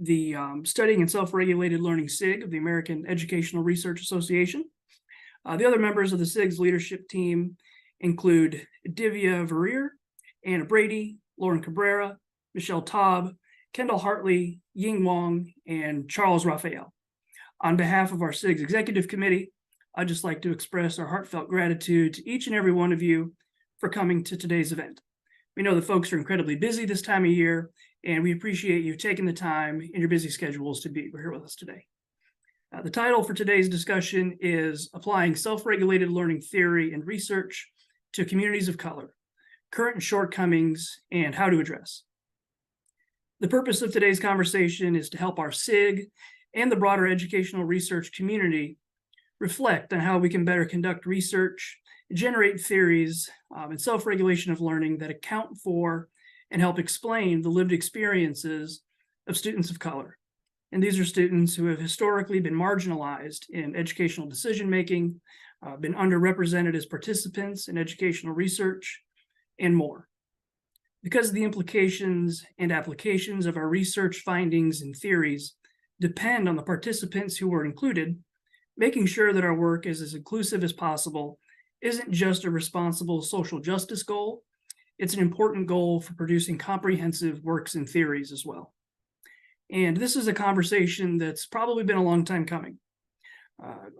the Studying and Self-Regulated Learning SIG of the American Educational Research Association. The other members of the SIG's leadership team include Divya Varir, Anna Brady, Lauren Cabrera, Michelle Taub, Kendall Hartley, Ying Wong, and Charles Raphael. On behalf of our SIG's Executive Committee, I'd just like to express our heartfelt gratitude to each and every one of you for coming to today's event. We know that folks are incredibly busy this time of year, and we appreciate you taking the time in your busy schedules to be here with us today. The title for today's discussion is Applying Self-Regulated Learning Theory and Research to Communities of Color, Current Shortcomings, and How to Address. The purpose of today's conversation is to help our SIG and the broader educational research community reflect on how we can better conduct research, generate theories, and self-regulation of learning that account for and help explain the lived experiences of students of color. And these are students who have historically been marginalized in educational decision-making, been underrepresented as participants in educational research, and more. Because of the implications and applications of our research findings and theories depend on the participants who were included, making sure that our work is as inclusive as possible isn't just a responsible social justice goal, it's an important goal for producing comprehensive works and theories as well. And this is a conversation that's probably been a long time coming.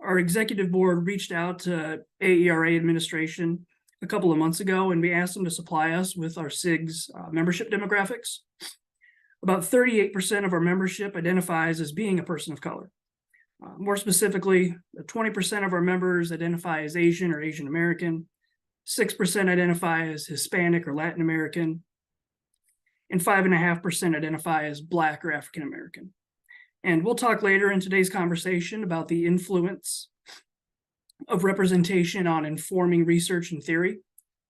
Our executive board reached out to AERA administration a couple of months ago, and we asked them to supply us with our SIG's membership demographics. About 38% of our membership identifies as being a person of color. More specifically, 20% of our members identify as Asian or Asian American, 6% identify as Hispanic or Latin American, and 5.5% identify as Black or African American. And we'll talk later in today's conversation about the influence of representation on informing research and theory.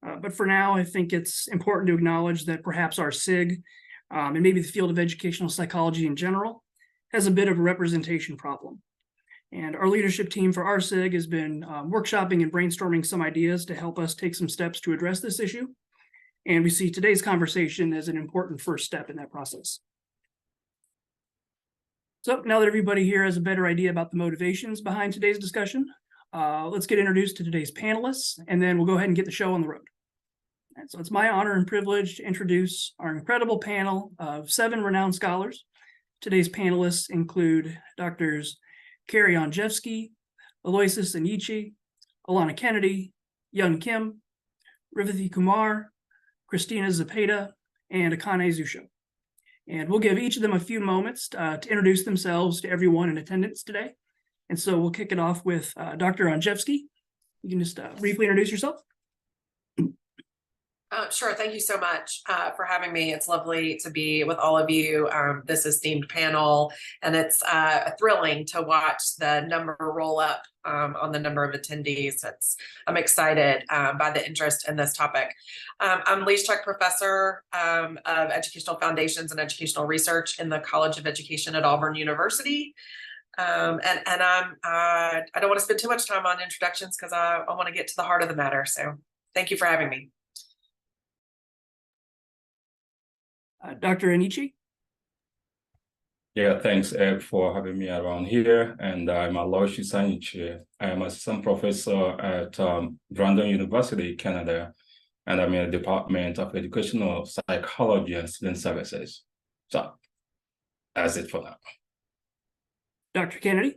But for now, I think it's important to acknowledge that perhaps our SIG, and maybe the field of educational psychology in general, has a bit of a representation problem. And our leadership team for our SIG has been workshopping and brainstorming some ideas to help us take some steps to address this issue. And we see today's conversation as an important first step in that process. So now that everybody here has a better idea about the motivations behind today's discussion, let's get introduced to today's panelists, and then we'll go ahead and get the show on the road. And so it's my honor and privilege to introduce our incredible panel of 7 renowned scholars. Today's panelists include Drs. Carey Andrzejewski, Aloysius Anyichie, Alana Kennedy, Yeo-eun Kim, Revathy Kumar, Cristina Zepeda, and Akane Zusho. And we'll give each of them a few moments to introduce themselves to everyone in attendance today. And so we'll kick it off with Dr. Andrzejewski. You can just briefly introduce yourself. Sure. Thank you so much for having me. It's lovely to be with all of you. This esteemed panel, and it's thrilling to watch the number roll up on the number of attendees. I'm excited by the interest in this topic. I'm Leash-Chuck Professor of Educational Foundations and Educational Research in the College of Education at Auburn University. I don't want to spend too much time on introductions because I want to get to the heart of the matter. So thank you for having me. Dr. Anyichie. Yeah, thanks, Ed, for having me around here. And I'm Aloysius Anyichie. I am assistant professor at Brandon University, Canada, and I'm in the Department of Educational Psychology and Student Services. So that's it for now. Dr. Kennedy.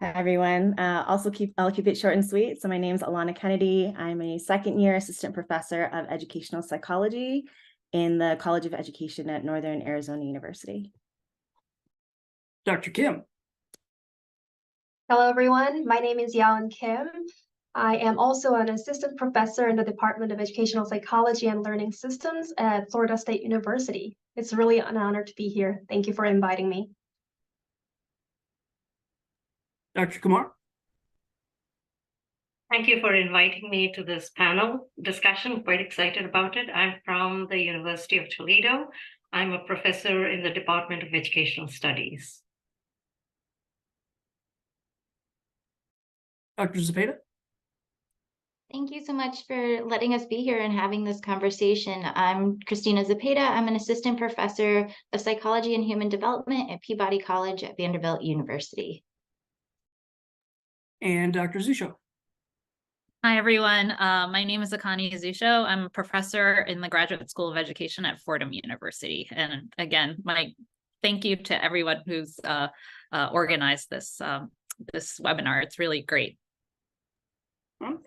Hi, everyone. I'll keep it short and sweet. So my name is Alana Kennedy. I'm a second-year assistant professor of educational psychology in the College of Education at Northern Arizona University. Dr. Kim. Hello, everyone. My name is Yeo-eun Kim. I am also an assistant professor in the Department of Educational Psychology and Learning Systems at Florida State University. It's really an honor to be here. Thank you for inviting me. Dr. Kumar. Thank you for inviting me to this panel discussion. Quite excited about it. I'm from the University of Toledo. I'm a professor in the Department of Educational Studies. Dr. Zepeda. Thank you so much for letting us be here and having this conversation. I'm Cristina Zepeda. I'm an assistant professor of psychology and human development at Peabody College at Vanderbilt University. And Dr. Zusho. Hi, everyone. My name is Akane Zusho. I'm a professor in the Graduate School of Education at Fordham University. And again, my thank you to everyone who's organized this, this webinar. It's really great.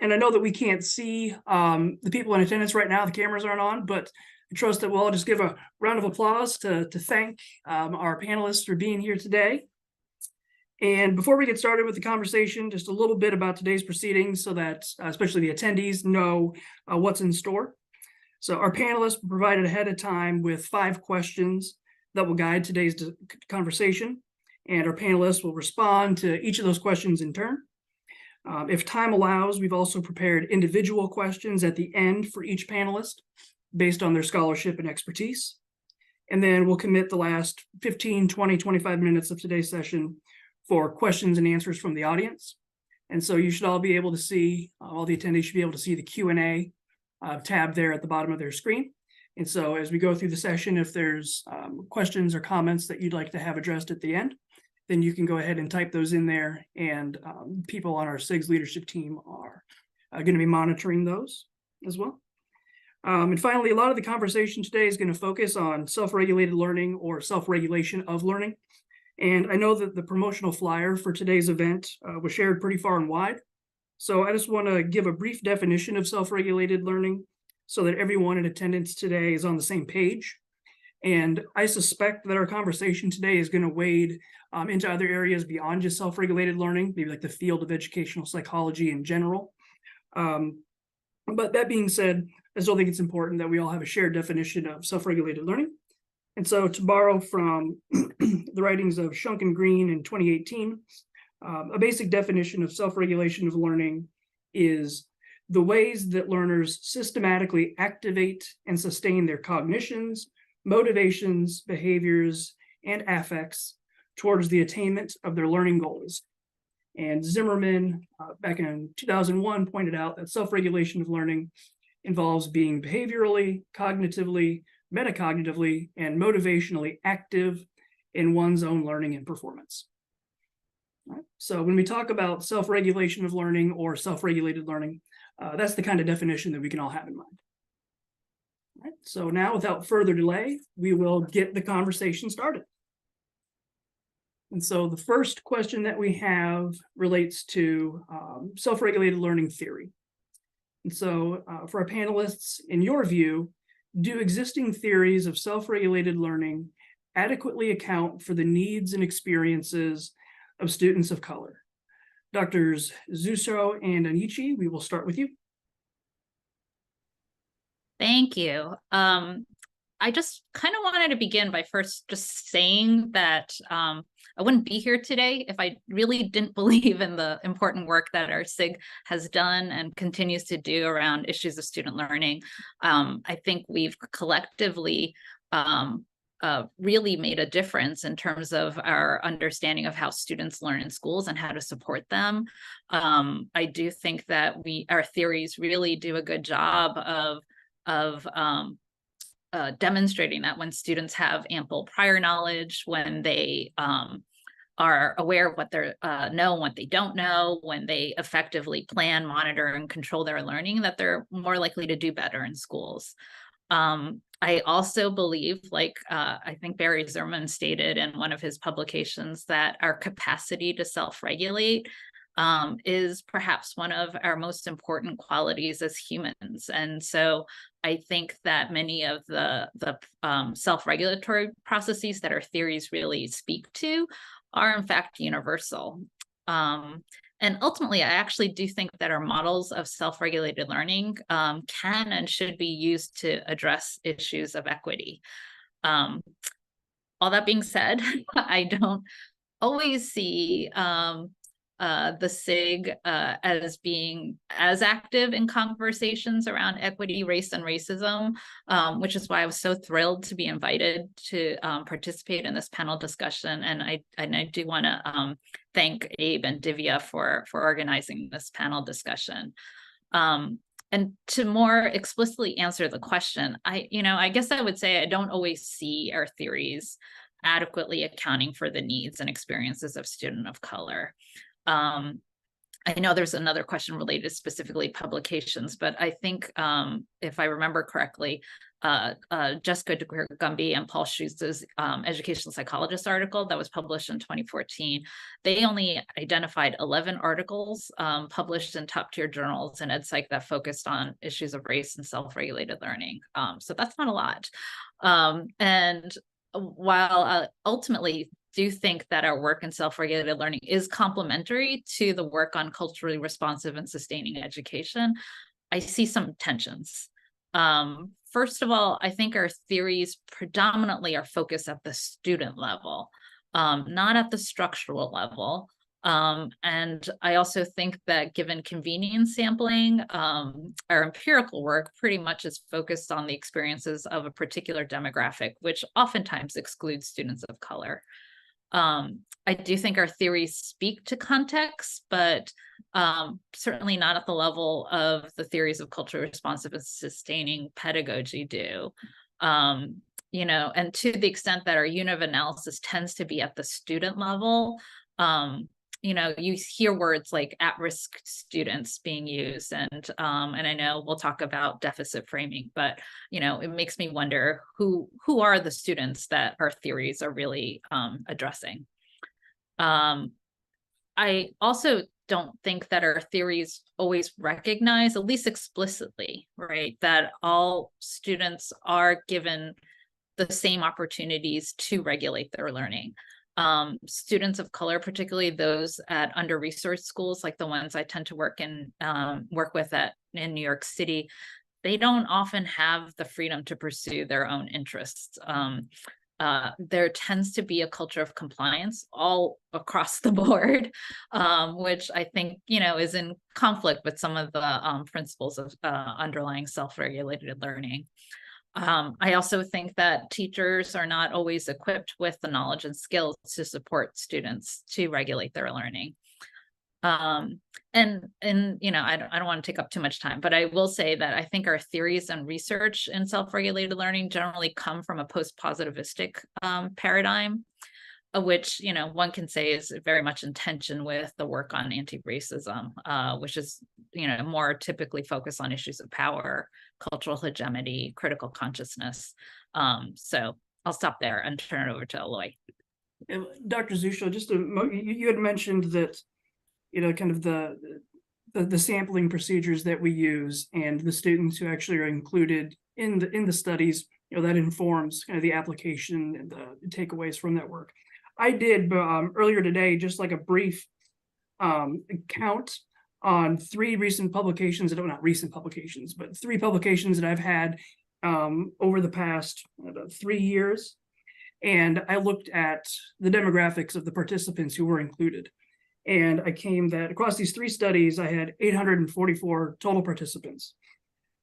And I know that we can't see the people in attendance right now. The cameras aren't on, but I trust that we'll all just give a round of applause to thank our panelists for being here today. And before we get started with the conversation, just a little bit about today's proceedings so that especially the attendees know what's in store. So our panelists were provided ahead of time with 5 questions that will guide today's conversation. And our panelists will respond to each of those questions in turn. If time allows, we've also prepared individual questions at the end for each panelist based on their scholarship and expertise. And then we'll commit the last 15, 20, 25 minutes of today's session for questions and answers from the audience. And so you should all be able to see, all the attendees should be able to see the Q&A tab there at the bottom of their screen. And so as we go through the session, if there's questions or comments that you'd like to have addressed at the end, then you can go ahead and type those in there, and people on our SIGS leadership team are going to be monitoring those as well. And finally, a lot of the conversation today is going to focus on self-regulated learning or self-regulation of learning. And I know that the promotional flyer for today's event was shared pretty far and wide. So I just want to give a brief definition of self-regulated learning so that everyone in attendance today is on the same page. And I suspect that our conversation today is going to wade into other areas beyond just self-regulated learning, maybe like the field of educational psychology in general. But that being said, I still think it's important that we all have a shared definition of self-regulated learning. And so to borrow from the writings of Shunk and Green in 2018, a basic definition of self-regulation of learning is the ways that learners systematically activate and sustain their cognitions, motivations, behaviors, and affects towards the attainment of their learning goals. And Zimmerman, back in 2001, pointed out that self-regulation of learning involves being behaviorally, cognitively, metacognitively, and motivationally active in one's own learning and performance. Right. So when we talk about self-regulation of learning or self-regulated learning, that's the kind of definition that we can all have in mind. Right. So now, without further delay, we will get the conversation started. And so the first question that we have relates to self-regulated learning theory. And so for our panelists, in your view, do existing theories of self-regulated learning adequately account for the needs and experiences of students of color? Doctors Zusho and Anyichie, we will start with you. Thank you. I just kind of wanted to begin by first just saying that I wouldn't be here today if I really didn't believe in the important work that our SIG has done and continues to do around issues of student learning. I think we've collectively really made a difference in terms of our understanding of how students learn in schools and how to support them. I do think that our theories really do a good job of demonstrating that when students have ample prior knowledge, when they are aware of what they know and what they don't know, when they effectively plan, monitor, and control their learning, that they're more likely to do better in schools. I also believe, like I think Barry Zimmerman stated in one of his publications, that our capacity to self-regulate is perhaps one of our most important qualities as humans. And so I think that many of the self-regulatory processes that our theories really speak to are in fact universal. And ultimately, I actually do think that our models of self-regulated learning can and should be used to address issues of equity. All that being said, I don't always see the SIG as being as active in conversations around equity, race, and racism, which is why I was so thrilled to be invited to participate in this panel discussion. And I do want to thank Abe and Divya for organizing this panel discussion. And to more explicitly answer the question, I guess I would say I don't always see our theories adequately accounting for the needs and experiences of students of color. I know there's another question related to specifically publications, but I think if I remember correctly, Jessica Gumby and Paul Schutz's educational psychologist article that was published in 2014, they only identified 11 articles published in top tier journals in EdPsych that focused on issues of race and self-regulated learning. So that's not a lot. And while I ultimately do think that our work in self-regulated learning is complementary to the work on culturally responsive and sustaining education, I see some tensions. First of all, I think our theories predominantly are focused at the student level, not at the structural level. And I also think that given convenience sampling, our empirical work pretty much is focused on the experiences of a particular demographic, which oftentimes excludes students of color. I do think our theories speak to context, but certainly not at the level of the theories of culturally responsive and sustaining pedagogy do. And to the extent that our unit of analysis tends to be at the student level, you hear words like at-risk students being used, and I know we'll talk about deficit framing, but it makes me wonder who are the students that our theories are really addressing. I also don't think that our theories always recognize, at least explicitly, right, that all students are given the same opportunities to regulate their learning. Students of color, particularly those at under-resourced schools, like the ones I tend to work with in New York City, they don't often have the freedom to pursue their own interests. There tends to be a culture of compliance all across the board, which I think, is in conflict with some of the principles of underlying self-regulated learning. I also think that teachers are not always equipped with the knowledge and skills to support students to regulate their learning. And I don't want to take up too much time, but I will say that I think our theories and research in self-regulated learning generally come from a post-positivistic paradigm, which, one can say is very much in tension with the work on anti-racism, which is, more typically focused on issues of power, cultural hegemony, critical consciousness. So I'll stop there and turn it over to Aloy. Dr. Zusho, you had mentioned that, kind of the sampling procedures that we use and the students who actually are included in the studies, that informs kind of the application and the takeaways from that work. I did earlier today, just like a brief count on 3 recent publications, not recent publications, but 3 publications that I've had over the past 3 years. And I looked at the demographics of the participants who were included. And I came that across these 3 studies, I had 844 total participants,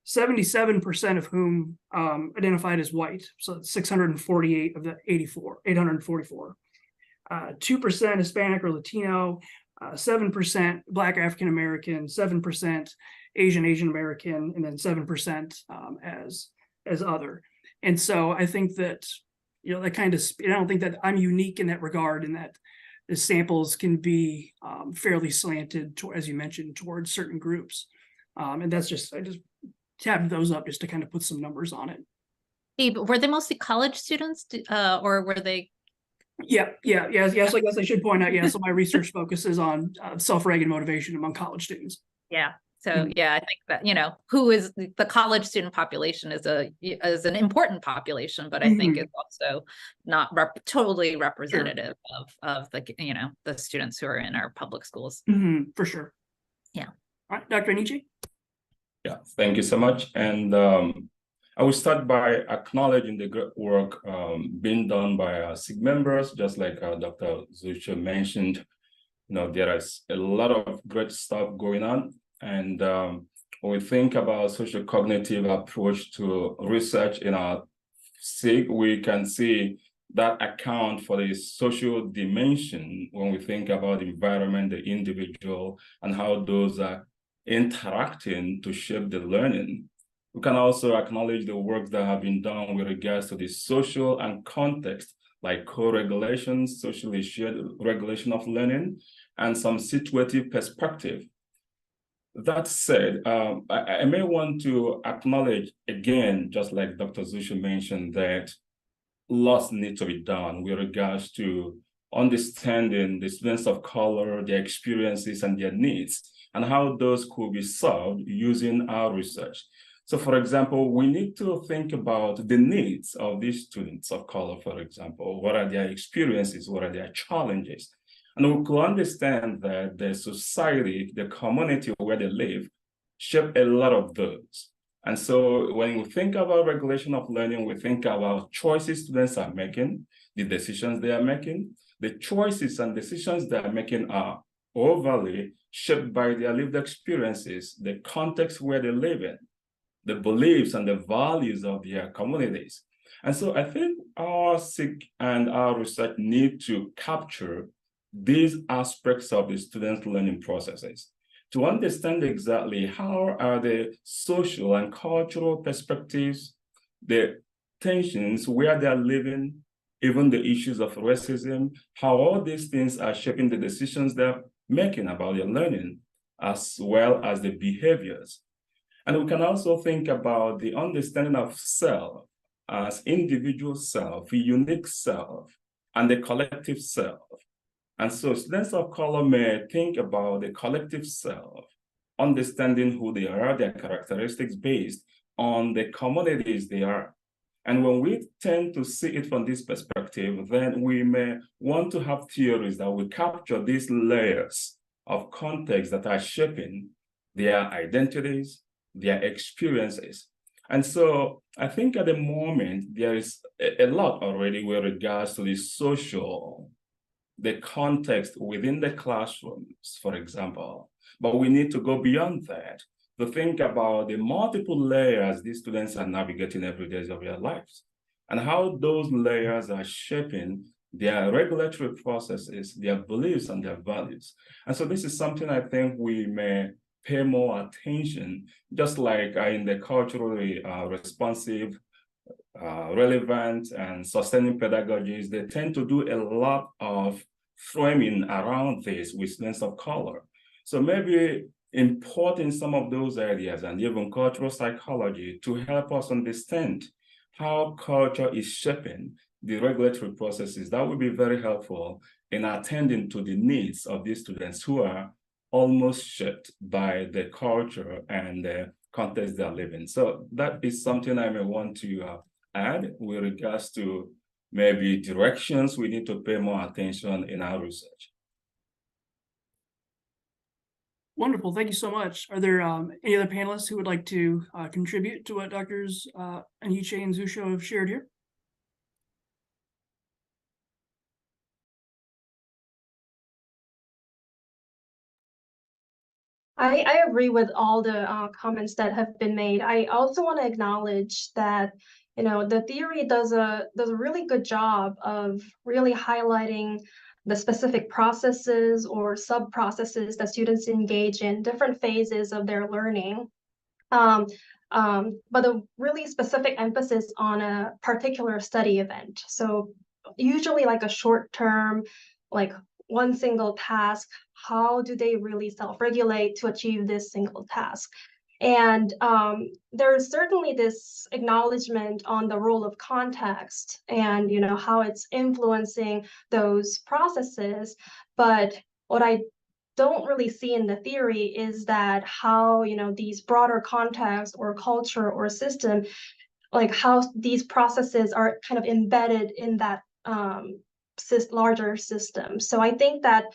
77% of whom identified as white. So 648 of the 844. 2% Hispanic or Latino, 7% Black African American, 7% Asian American, and then 7% as other. And so I think that, that kind of, I don't think that I'm unique in that regard, in that the samples can be fairly slanted, as you mentioned, towards certain groups. And that's I just tabbed those up just to kind of put some numbers on it. Hey, but were they mostly college students or were they? Yes. I guess I should point out, so my research focuses on self-regulated motivation among college students. Yeah. So I think that, who is the college student population is an important population, but I think it's also not totally representative of the, the students who are in our public schools. For sure. Yeah. All right, Dr. Anyichie. Yeah, thank you so much. And I will start by acknowledging the good work being done by SIG members, just like Dr. Zusho mentioned. There is a lot of great stuff going on. And when we think about social cognitive approach to research in our SIG, we can see that account for the social dimension when we think about the environment, the individual, and how those interacting to shape the learning. We can also acknowledge the work that have been done with regards to the social and context, like co-regulation, socially shared regulation of learning, and some situative perspective. That said, I may want to acknowledge again, just like Dr. Zusho mentioned, that lots need to be done with regards to understanding the students of color, their experiences and their needs, and how those could be solved using our research. So for example, we need to think about the needs of these students of color, for example. What are their experiences? What are their challenges? And we could understand that the society, the community where they live, shape a lot of those. And so when we think about regulation of learning, we think about choices students are making, the decisions they are making. The choices and decisions they are making are overly shaped by their lived experiences, the context where they live in, the beliefs and the values of their communities. And so I think our SIG and our research need to capture these aspects of the students' learning processes to understand exactly how are the social and cultural perspectives, the tensions where they're living, even the issues of racism, how all these things are shaping the decisions they're making about their learning, as well as the behaviors. And we can also think about the understanding of self as individual self, unique self, and the collective self. And so students of color may think about the collective self, understanding who they are, their characteristics based on the communities they are. And when we tend to see it from this perspective, then we may want to have theories that will capture these layers of context that are shaping their identities, their experiences. And so I think at the moment, there is a lot already with regards to the social, the context within the classrooms, for example. But we need to go beyond that to think about the multiple layers these students are navigating every day of their lives and how those layers are shaping their regulatory processes, their beliefs and their values. And so this is something I think we may pay more attention, just like in the culturally responsive, relevant and sustaining pedagogies, they tend to do a lot of framing around this with students of color. So maybe importing some of those ideas and even cultural psychology to help us understand how culture is shaping the regulatory processes, that would be very helpful in attending to the needs of these students who are almost shaped by the culture and the context they're living. So that is something I may want to add with regards to maybe directions we need to pay more attention in our research. Wonderful, thank you so much. Are there any other panelists who would like to contribute to what Drs. Anyichie and Zusho have shared here? I agree with all the comments that have been made. I also want to acknowledge that, you know, the theory does a really good job of really highlighting the specific processes or sub-processes that students engage in different phases of their learning. But a really specific emphasis on a particular study event. So usually like a short term, like one single task, how do they really self-regulate to achieve this single task? And there's certainly this acknowledgement on the role of context and, you know, how it's influencing those processes. But what I don't really see in the theory is that how, you know, these broader contexts or culture or system, like how these processes are kind of embedded in that larger system. So I think that,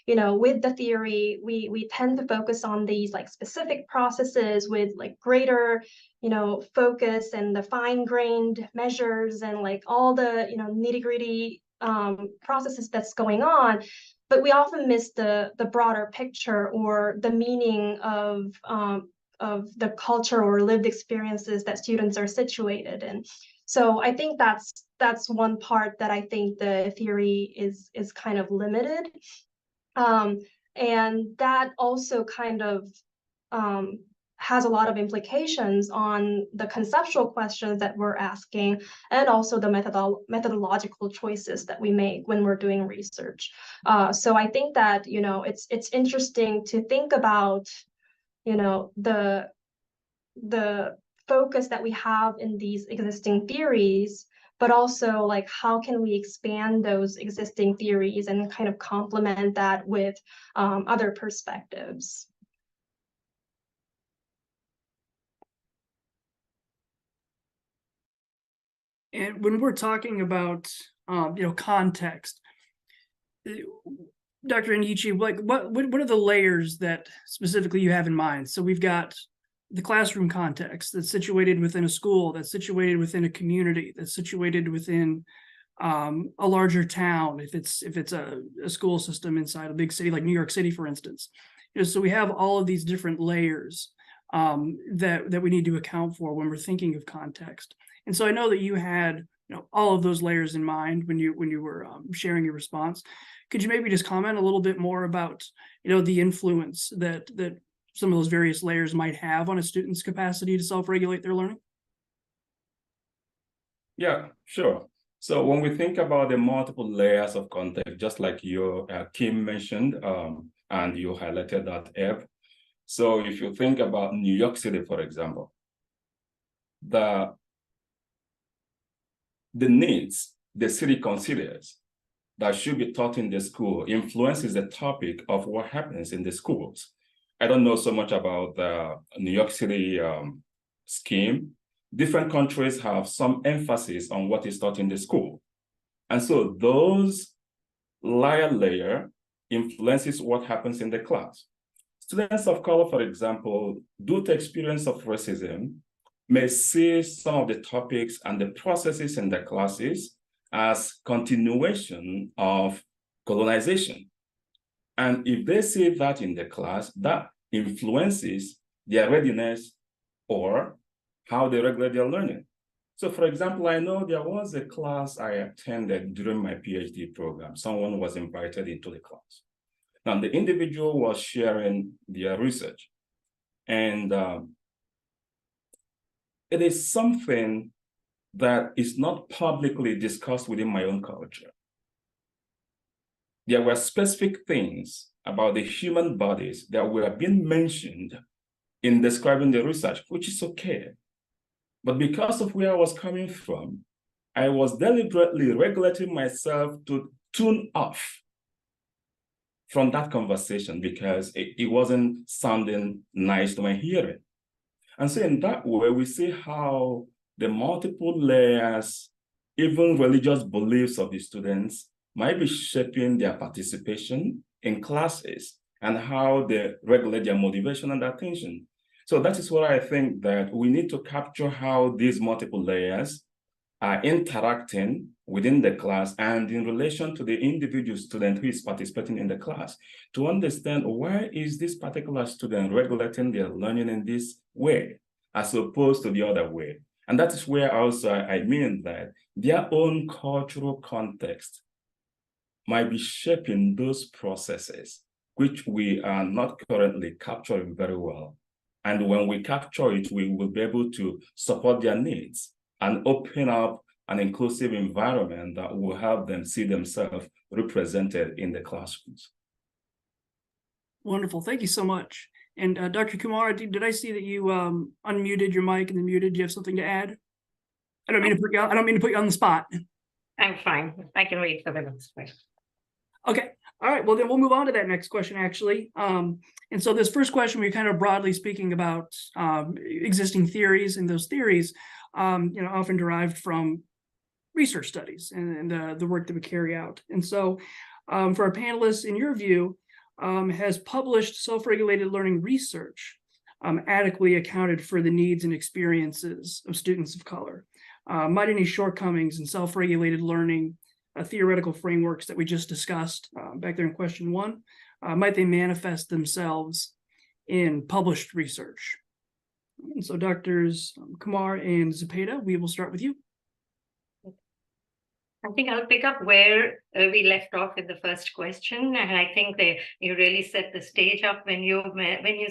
you know, with the theory, we tend to focus on these like specific processes with like greater, you know, focus and the fine-grained measures and like all the, you know, nitty-gritty processes that's going on. But we often miss the broader picture or the meaning of the culture or lived experiences that students are situated in. So I think that's one part that I think the theory is kind of limited. And that also kind of has a lot of implications on the conceptual questions that we're asking, and also the methodological choices that we make when we're doing research. So I think that, you know, it's interesting to think about, you know, the focus that we have in these existing theories, but also like how can we expand those existing theories and kind of complement that with other perspectives. And when we're talking about, you know, context, Dr. Anyichie, like what are the layers that specifically you have in mind? So we've got the classroom context that's situated within a school, that's situated within a community, that's situated within a larger town, if it's a school system inside a big city like New York City, for instance. You know, so we have all of these different layers that we need to account for when we're thinking of context. And so I know that you had, you know, all of those layers in mind when you were sharing your response. Could you maybe just comment a little bit more about, you know, the influence that some of those various layers might have on a student's capacity to self-regulate their learning? Yeah, sure. So when we think about the multiple layers of context, just like Kim mentioned, and you highlighted that, Eve. So if you think about New York City, for example, the needs the city considers that should be taught in the school influences the topic of what happens in the schools. I don't know so much about the New York City scheme. Different countries have some emphasis on what is taught in the school. And so those layer influences what happens in the class. Students of color, for example, due to experience of racism, may see some of the topics and the processes in the classes as continuation of colonization. And if they see that in the class, that influences their readiness or how they regulate their learning. So for example, I know there was a class I attended during my PhD program. Someone was invited into the class. Now the individual was sharing their research. And it is something that is not publicly discussed within my own culture. There were specific things about the human bodies that were being mentioned in describing the research, which is okay. But because of where I was coming from, I was deliberately regulating myself to tune off from that conversation because it wasn't sounding nice to my hearing. And so in that way, we see how the multiple layers, even religious beliefs of the students, might be shaping their participation in classes and how they regulate their motivation and attention. So that is what I think that we need to capture how these multiple layers are interacting within the class and in relation to the individual student who is participating in the class to understand why is this particular student regulating their learning in this way as opposed to the other way. And that is where also I mean that their own cultural context might be shaping those processes, which we are not currently capturing very well. And when we capture it, we will be able to support their needs and open up an inclusive environment that will help them see themselves represented in the classrooms. Wonderful. Thank you so much. And Dr. Kumar, did I see that you unmuted your mic and then muted? Do you have something to add? I don't mean to put you on the spot. I'm fine. I can wait for the next question. Okay. All right. Well, then we'll move on to that next question, actually. And so this first question, we're kind of broadly speaking about existing theories, and those theories, you know, often derived from research studies and the work that we carry out. And so for our panelists, in your view, has published self-regulated learning research adequately accounted for the needs and experiences of students of color? Might any shortcomings in self-regulated learning theoretical frameworks that we just discussed back there in question 1, might they manifest themselves in published research? And so Drs. Kumar and Zepeda, we will start with you. I think I'll pick up where we left off in the first question, and I think that you really set the stage up when you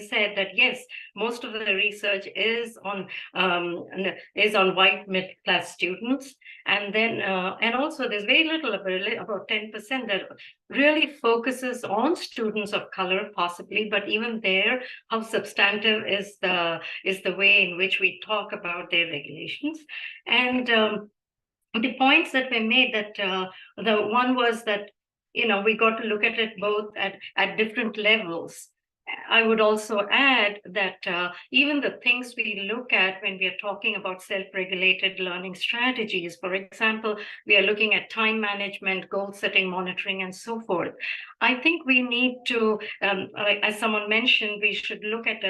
said that yes, most of the research is on white middle class students, and then and also there's very little, about 10% that really focuses on students of color, possibly, but even there, how substantive is the way in which we talk about their regulations, and the points that were made, that the one was that, we got to look at it both at different levels. I would also add that even the things we look at when we are talking about self-regulated learning strategies, for example, we are looking at time management, goal setting, monitoring, and so forth. I think we need to, as someone mentioned, we should look at,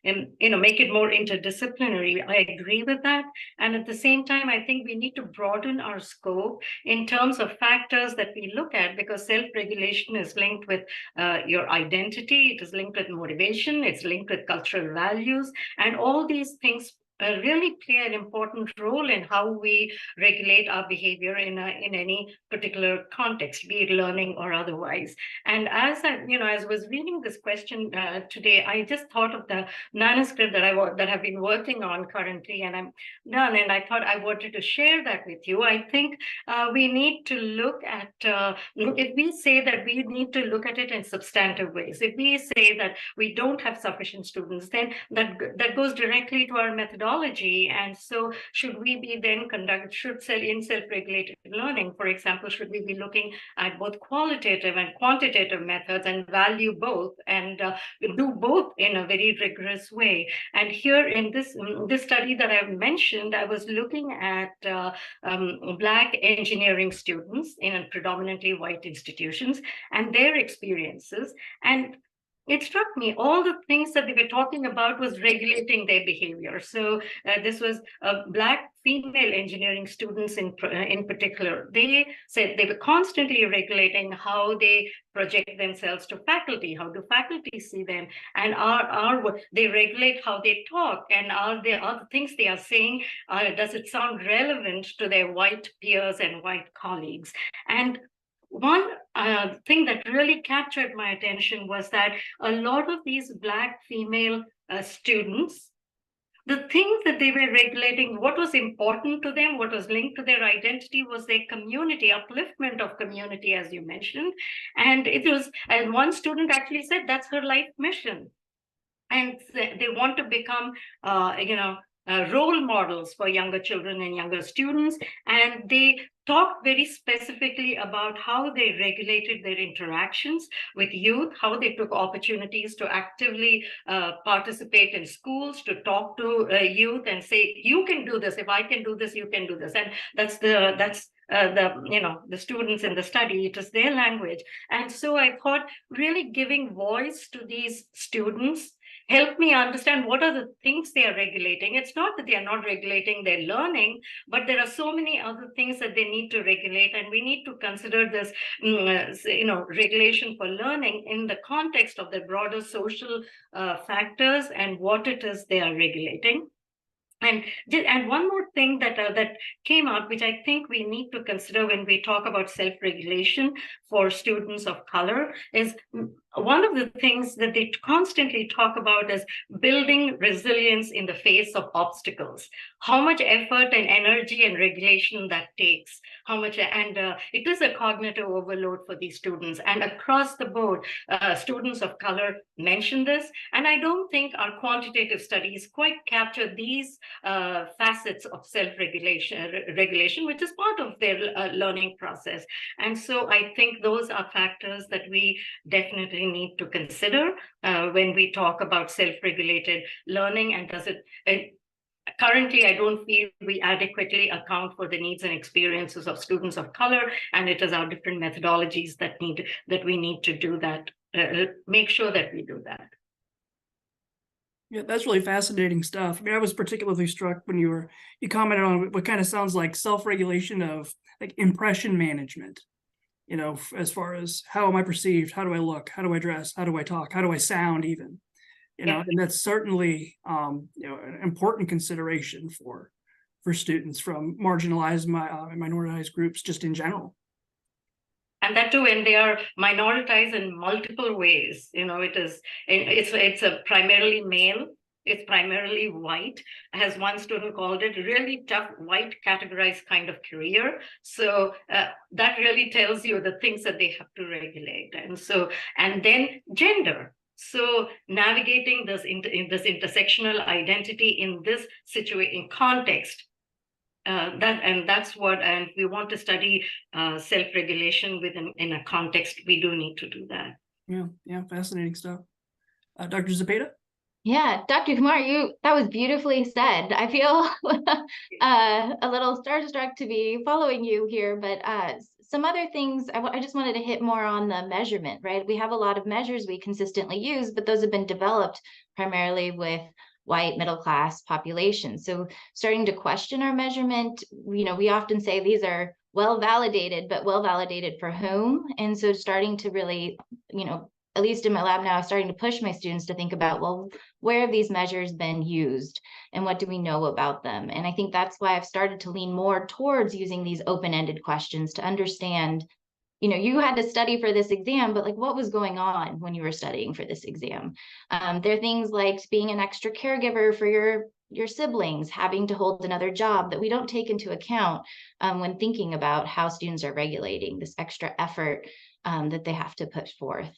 make it more interdisciplinary. I agree with that. And at the same time, I think we need to broaden our scope in terms of factors that we look at, because self-regulation is linked with your identity, it is linked with motivation, it's linked with cultural values, and all these things really play an important role in how we regulate our behavior in any particular context, be it learning or otherwise. And as I was reading this question today, I just thought of the manuscript that I've been working on currently, and I'm done. And I thought I wanted to share that with you. I think we need to look at if we say that we need to look at it in substantive ways. If we say that we don't have sufficient students, then that goes directly to our methodology. And so should we be then in self-regulated learning, for example, should we be looking at both qualitative and quantitative methods and value both and do both in a very rigorous way? And here in this study that I've mentioned, I was looking at Black engineering students in predominantly white institutions and their experiences. And it struck me, all the things that they were talking about was regulating their behavior. So this was Black female engineering students in particular. They said they were constantly regulating how they project themselves to faculty. How do faculty see them? And they regulate how they talk, and are the things they are saying, does it sound relevant to their white peers and white colleagues? And one thing that really captured my attention was that a lot of these Black female students, the things that they were regulating, what was important to them, what was linked to their identity, was their community, upliftment of community, as you mentioned. And one student actually said that's her life mission. And they want to become, role models for younger children and younger students. And they talked very specifically about how they regulated their interactions with youth, how they took opportunities to actively participate in schools, to talk to youth and say, you can do this. If I can do this, you can do this. And that's the students in the study, it is their language. And so I thought really giving voice to these students help me understand what are the things they are regulating. It's not that they are not regulating their learning, but there are so many other things that they need to regulate. And we need to consider this, regulation for learning in the context of the broader social factors and what it is they are regulating. And one more thing that came out, which I think we need to consider when we talk about self-regulation for students of color, is one of the things that they constantly talk about is building resilience in the face of obstacles. How much effort and energy and regulation that takes, it is a cognitive overload for these students. And across the board, students of color mention this. And I don't think our quantitative studies quite capture these facets of self-regulation, which is part of their learning process. And so I think those are factors that we definitely need to consider when we talk about self-regulated learning. And currently, I don't feel we adequately account for the needs and experiences of students of color, and it is our different methodologies that we need to do that, make sure that we do that. Yeah, that's really fascinating stuff. I mean, I was particularly struck when you commented on what kind of sounds like self-regulation of like impression management, as far as how am I perceived, how do I look, how do I dress, how do I talk, how do I sound even, and that's certainly, an important consideration for for students from marginalized and minoritized groups just in general. And that too, when they are minoritized in multiple ways, it's a primarily male, it's primarily white, as one student called it, really tough white categorized kind of career. So that really tells you the things that they have to regulate. And then gender. So navigating this intersectional identity in this situation context. That's what, and we want to study self-regulation in a context, we do need to do that. Yeah, fascinating stuff. Dr. Zepeda? Yeah, Dr. Kumar, that was beautifully said. I feel a little starstruck to be following you here, but some other things I just wanted to hit more on the measurement, right? We have a lot of measures we consistently use, but those have been developed primarily with white middle-class populations. So starting to question our measurement, we often say these are well-validated, but well-validated for whom? And so starting to really, at least in my lab now, I'm starting to push my students to think about, well, where have these measures been used and what do we know about them? And I think that's why I've started to lean more towards using these open-ended questions to understand, you had to study for this exam, but what was going on when you were studying for this exam? There are things like being an extra caregiver for your siblings, having to hold another job that we don't take into account when thinking about how students are regulating this extra effort that they have to put forth.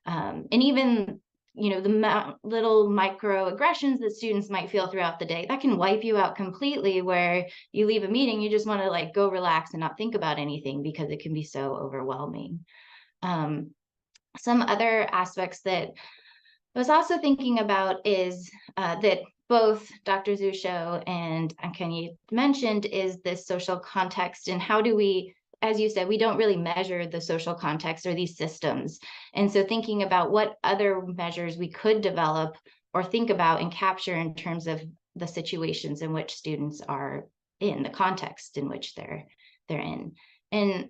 And even, the little microaggressions that students might feel throughout the day, that can wipe you out completely, where you leave a meeting, you just want to go relax and not think about anything because it can be so overwhelming. Some other aspects that I was also thinking about is that both Dr. Zusho and Akane mentioned is this social context, and how do we, as you said, we don't really measure the social context or these systems. And so thinking about what other measures we could develop or think about and capture in terms of the situations in which students are in, the context in which they're in. And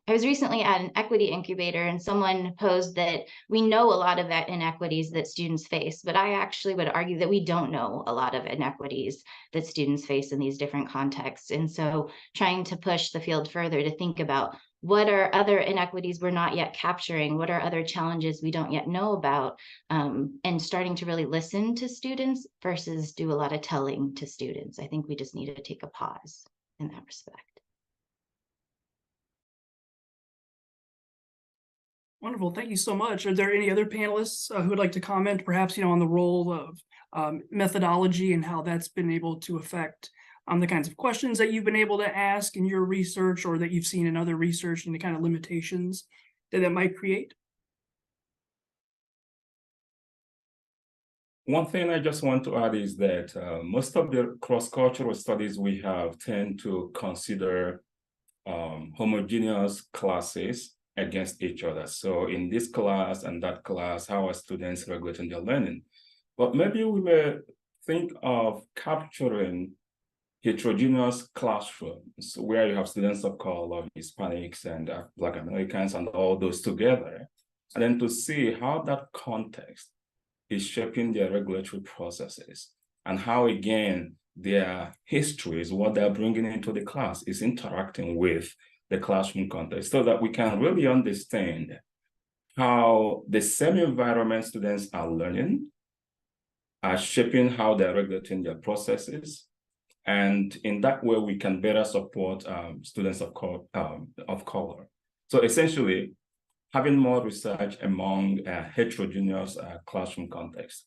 I was recently at an equity incubator, and someone posed that we know a lot of inequities that students face, but I actually would argue that we don't know a lot of inequities that students face in these different contexts. And so trying to push the field further to think about what are other inequities we're not yet capturing, what are other challenges we don't yet know about, and starting to really listen to students versus do a lot of telling to students. I think we just need to take a pause in that respect. Wonderful. Thank you so much. Are there any other panelists who would like to comment, perhaps, on the role of methodology and how that's been able to affect the kinds of questions that you've been able to ask in your research, or that you've seen in other research, and the kind of limitations that might create? One thing I just want to add is that most of the cross-cultural studies we have tend to consider homogeneous classes against each other. So in this class and that class, how are students regulating their learning? But maybe we may think of capturing heterogeneous classrooms where you have students of color, Hispanics, and Black Americans, and all those together, and then to see how that context is shaping their regulatory processes, and how, again, their histories, what they're bringing into the class, is interacting with the classroom context, so that we can really understand how the same environment students are learning are shaping how they're regulating their processes. And in that way, we can better support students of color. So essentially, having more research among heterogeneous classroom contexts.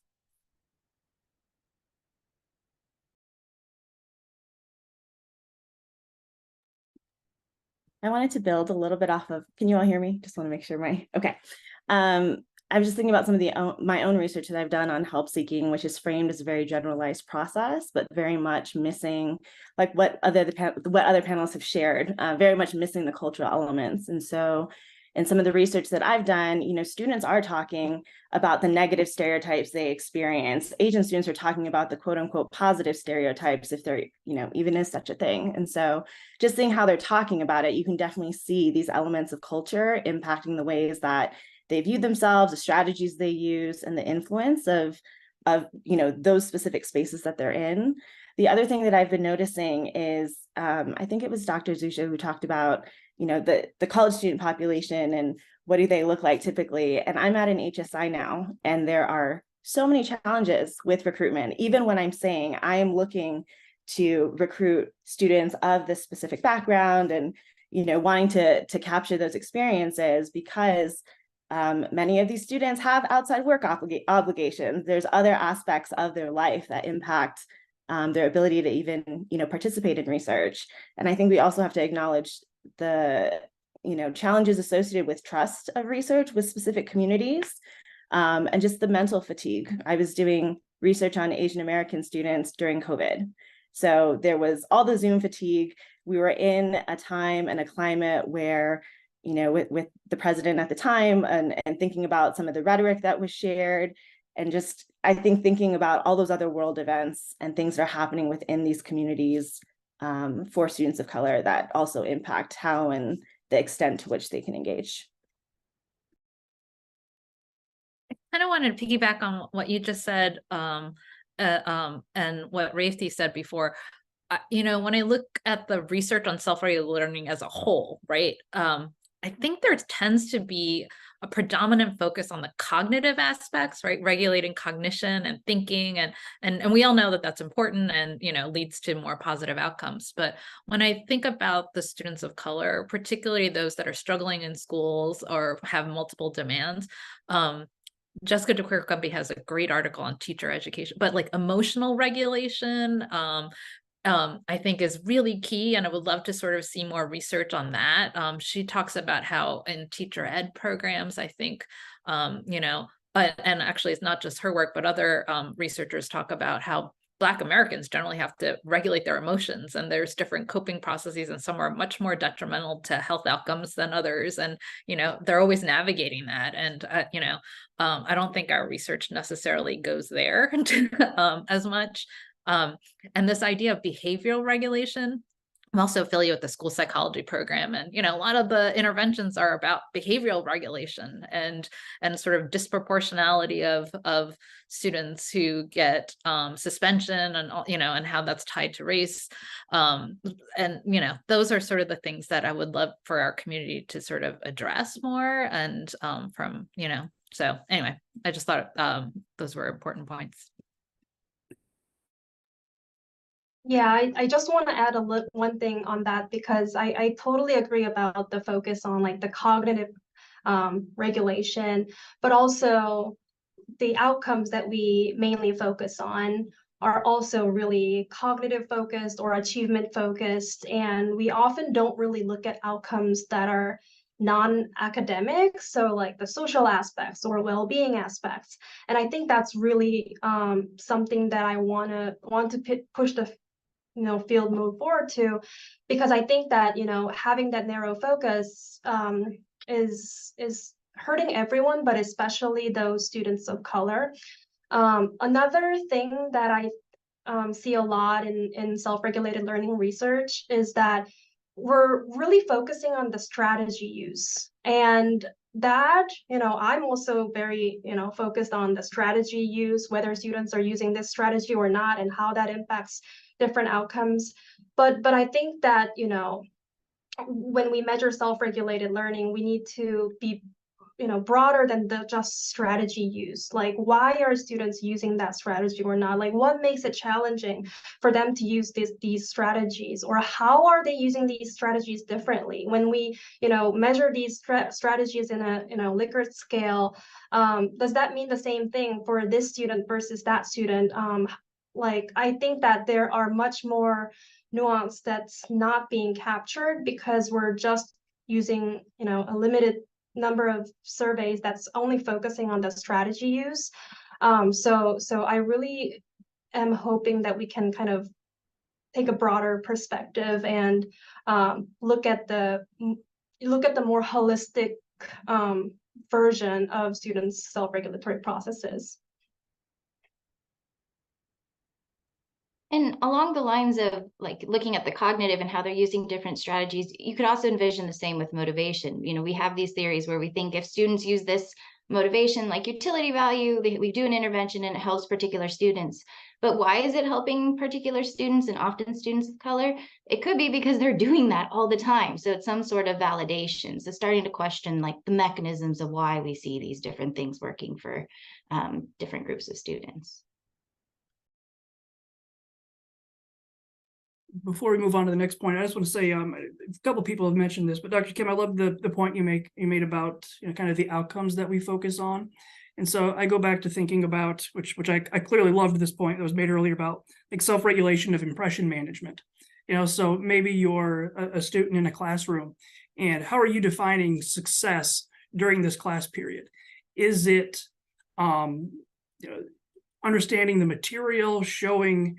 I wanted to build a little bit off of, can you all hear me? Just want to make sure okay. I was just thinking about some of my own research that I've done on help seeking, which is framed as a very generalized process, but very much missing, what other panelists have shared, very much missing the cultural elements. And so in some of the research that I've done, students are talking about the negative stereotypes they experience. Asian students are talking about the quote unquote positive stereotypes, if there, even is such a thing. And so just seeing how they're talking about it, you can definitely see these elements of culture impacting the ways that they view themselves, the strategies they use, and the influence of those specific spaces that they're in. The other thing that I've been noticing is, I think it was Dr. Zusho who talked about, you know, the college student population and what do they look like typically. And I'm at an HSI now, and there are so many challenges with recruitment. Even when I'm saying I am looking to recruit students of this specific background and, you know, wanting to capture those experiences, because many of these students have outside work obligations. There's other aspects of their life that impact their ability to even, you know, participate in research. And I think we also have to acknowledge the, you know, challenges associated with trust of research with specific communities, and just the mental fatigue. I was doing research on Asian American students during COVID. So there was all the Zoom fatigue. We were in a time and a climate where, you know, with the president at the time and thinking about some of the rhetoric that was shared, and just, I think, thinking about all those other world events and things that are happening within these communities for students of color that also impact how and the extent to which they can engage. I kind of wanted to piggyback on what you just said and what Revathy said before. You know, when I look at the research on self-regulated learning as a whole, right, I think there tends to be a predominant focus on the cognitive aspects, right? Regulating cognition and thinking, and we all know that that's important and, you know, leads to more positive outcomes. But when I think about the students of color, particularly those that are struggling in schools or have multiple demands, Jessica DeQuercumby has a great article on teacher education, but like emotional regulation, I think is really key, and I would love to sort of see more research on that. She talks about how in teacher ed programs, I think, you know, and actually it's not just her work, but other researchers talk about how Black Americans generally have to regulate their emotions, and there's different coping processes, and some are much more detrimental to health outcomes than others. And, you know, they're always navigating that. And, you know, I don't think our research necessarily goes there as much. And this idea of behavioral regulation, I'm also affiliated with the school psychology program, and, you know, a lot of the interventions are about behavioral regulation and sort of disproportionality of students who get suspension, and, you know, and how that's tied to race, and, you know, those are sort of the things that I would love for our community to sort of address more. And from, you know, so anyway, I just thought those were important points. Yeah, I just want to add one thing on that, because I totally agree about the focus on like the cognitive regulation, but also the outcomes that we mainly focus on are also really cognitive focused or achievement focused, and we often don't really look at outcomes that are non-academic, so like the social aspects or well-being aspects. And I think that's really something that I want to push the field move forward to, because I think that, you know, having that narrow focus is hurting everyone, but especially those students of color. Another thing that I see a lot in self-regulated learning research is that we're really focusing on the strategy use, and that, you know, I'm also very, you know, focused on the strategy use, whether students are using this strategy or not, and how that impacts different outcomes. But I think that, you know, when we measure self-regulated learning, we need to be, you know, broader than the just strategy use. Like, why are students using that strategy or not? Like, what makes it challenging for them to use these strategies, or how are they using these strategies differently? When we, you know, measure these strategies in a Likert scale, does that mean the same thing for this student versus that student? Like, I think that there are much more nuance that's not being captured because we're just using, you know, a limited number of surveys that's only focusing on the strategy use. So I really am hoping that we can kind of take a broader perspective and look at the more holistic version of students' self-regulatory processes. And along the lines of like looking at the cognitive and how they're using different strategies, you could also envision the same with motivation. You know, we have these theories where we think if students use this motivation, like utility value. We do an intervention and it helps particular students. But why is it helping particular students and often students of color? It could be because they're doing that all the time. So it's some sort of validation. So starting to question like the mechanisms of why we see these different things working for different groups of students. Before we move on to the next point, I just want to say a couple of people have mentioned this, but Dr. Kim, I love the point you made about kind of the outcomes that we focus on. And so I go back to thinking about, which I clearly loved this point that was made earlier about like self-regulation of impression management. So maybe you're a student in a classroom, and how are you defining success during this class period? Is it understanding the material, showing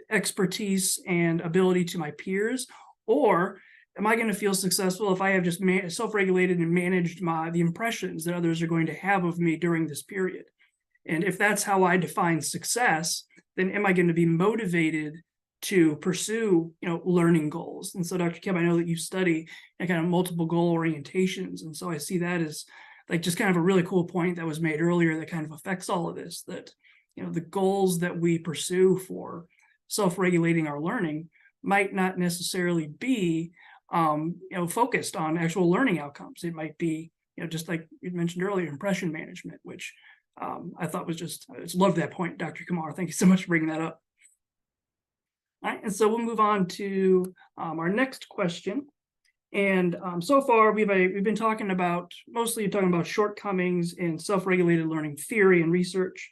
expertise and ability to my peers, or am I going to feel successful if I have just self-regulated and managed the impressions that others are going to have of me during this period? And if that's how I define success, then am I going to be motivated to pursue learning goals? And so, Dr. Kim, I know that you study kind of multiple goal orientations, and so I see that as like just kind of a really cool point that was made earlier that kind of affects all of this, that the goals that we pursue for self-regulating our learning might not necessarily be focused on actual learning outcomes. It might be just like you mentioned earlier, impression management, which I thought was I just love that point, Dr. Kumar. Thank you so much for bringing that up. All right, and so we'll move on to our next question. And so far we've been talking about shortcomings in self-regulated learning theory and research,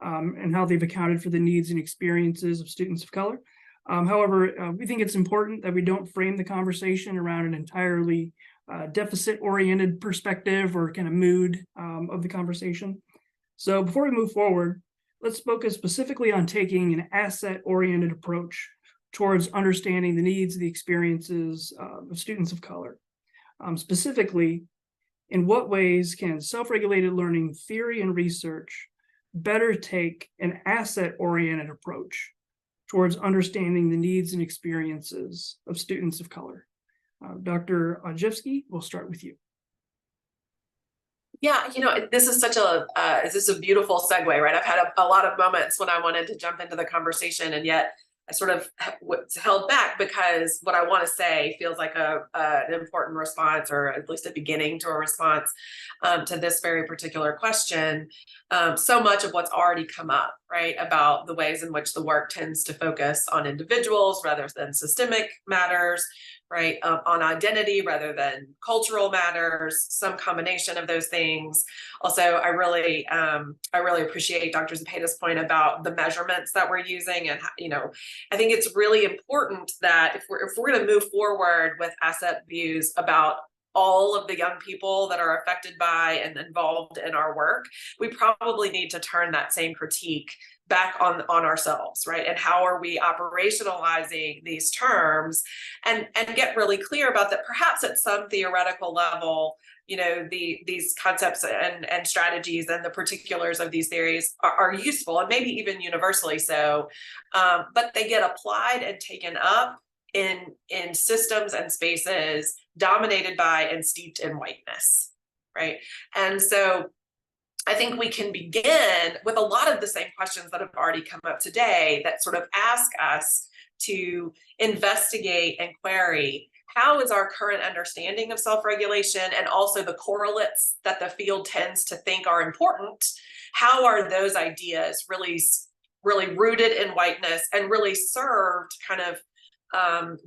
and how they've accounted for the needs and experiences of students of color. However, we think it's important that we don't frame the conversation around an entirely deficit-oriented perspective or kind of mood of the conversation. So before we move forward, let's focus specifically on taking an asset-oriented approach towards understanding the needs, the experiences of students of color. Specifically, in what ways can self-regulated learning theory and research better take an asset-oriented approach towards understanding the needs and experiences of students of color? Dr. Andrzejewski, we'll start with you. Yeah, this is a beautiful segue, right? I've had a lot of moments when I wanted to jump into the conversation, and yet I sort of was held back because what I want to say feels like an important response, or at least a beginning to a response to this very particular question. So much of what's already come up, right, about the ways in which the work tends to focus on individuals rather than systemic matters, right, on identity rather than cultural matters, some combination of those things. Also, I really appreciate Dr. Zepeda's point about the measurements that we're using, and I think it's really important that if we're going to move forward with asset views about all of the young people that are affected by and involved in our work, we probably need to turn that same critique back on ourselves, right? And how are we operationalizing these terms, and get really clear about that. Perhaps at some theoretical level, these concepts and strategies and the particulars of these theories are useful, and maybe even universally so, but they get applied and taken up in systems and spaces dominated by and steeped in whiteness, right? And so I think we can begin with a lot of the same questions that have already come up today that sort of ask us to investigate and query how is our current understanding of self-regulation, and also the correlates that the field tends to think are important. How are those ideas really rooted in whiteness and really served kind of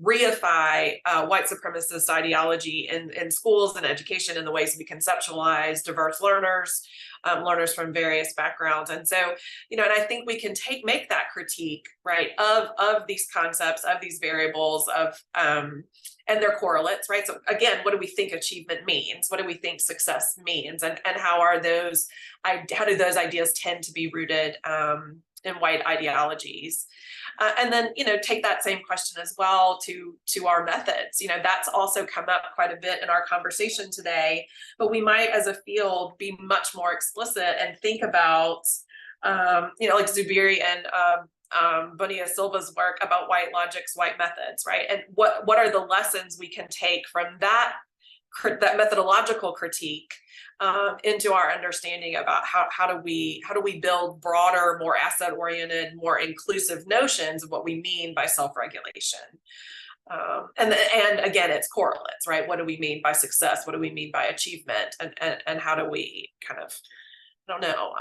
reify white supremacist ideology in schools and education in the ways we conceptualize diverse learners, learners from various backgrounds. And so, and I think we can make that critique, right, of these concepts, of these variables, of and their correlates, right? So again, what do we think achievement means? What do we think success means? And how do those ideas tend to be rooted in white ideologies? And then, take that same question as well to our methods. That's also come up quite a bit in our conversation today, but we might as a field be much more explicit and think about, like Zubiri and Bonilla Silva's work about white logics, white methods, right? And what are the lessons we can take from that that methodological critique into our understanding about how do we build broader, more asset-oriented, more inclusive notions of what we mean by self-regulation. And again, it's correlates, right? What do we mean by success? What do we mean by achievement? And how do we kind of, I don't know,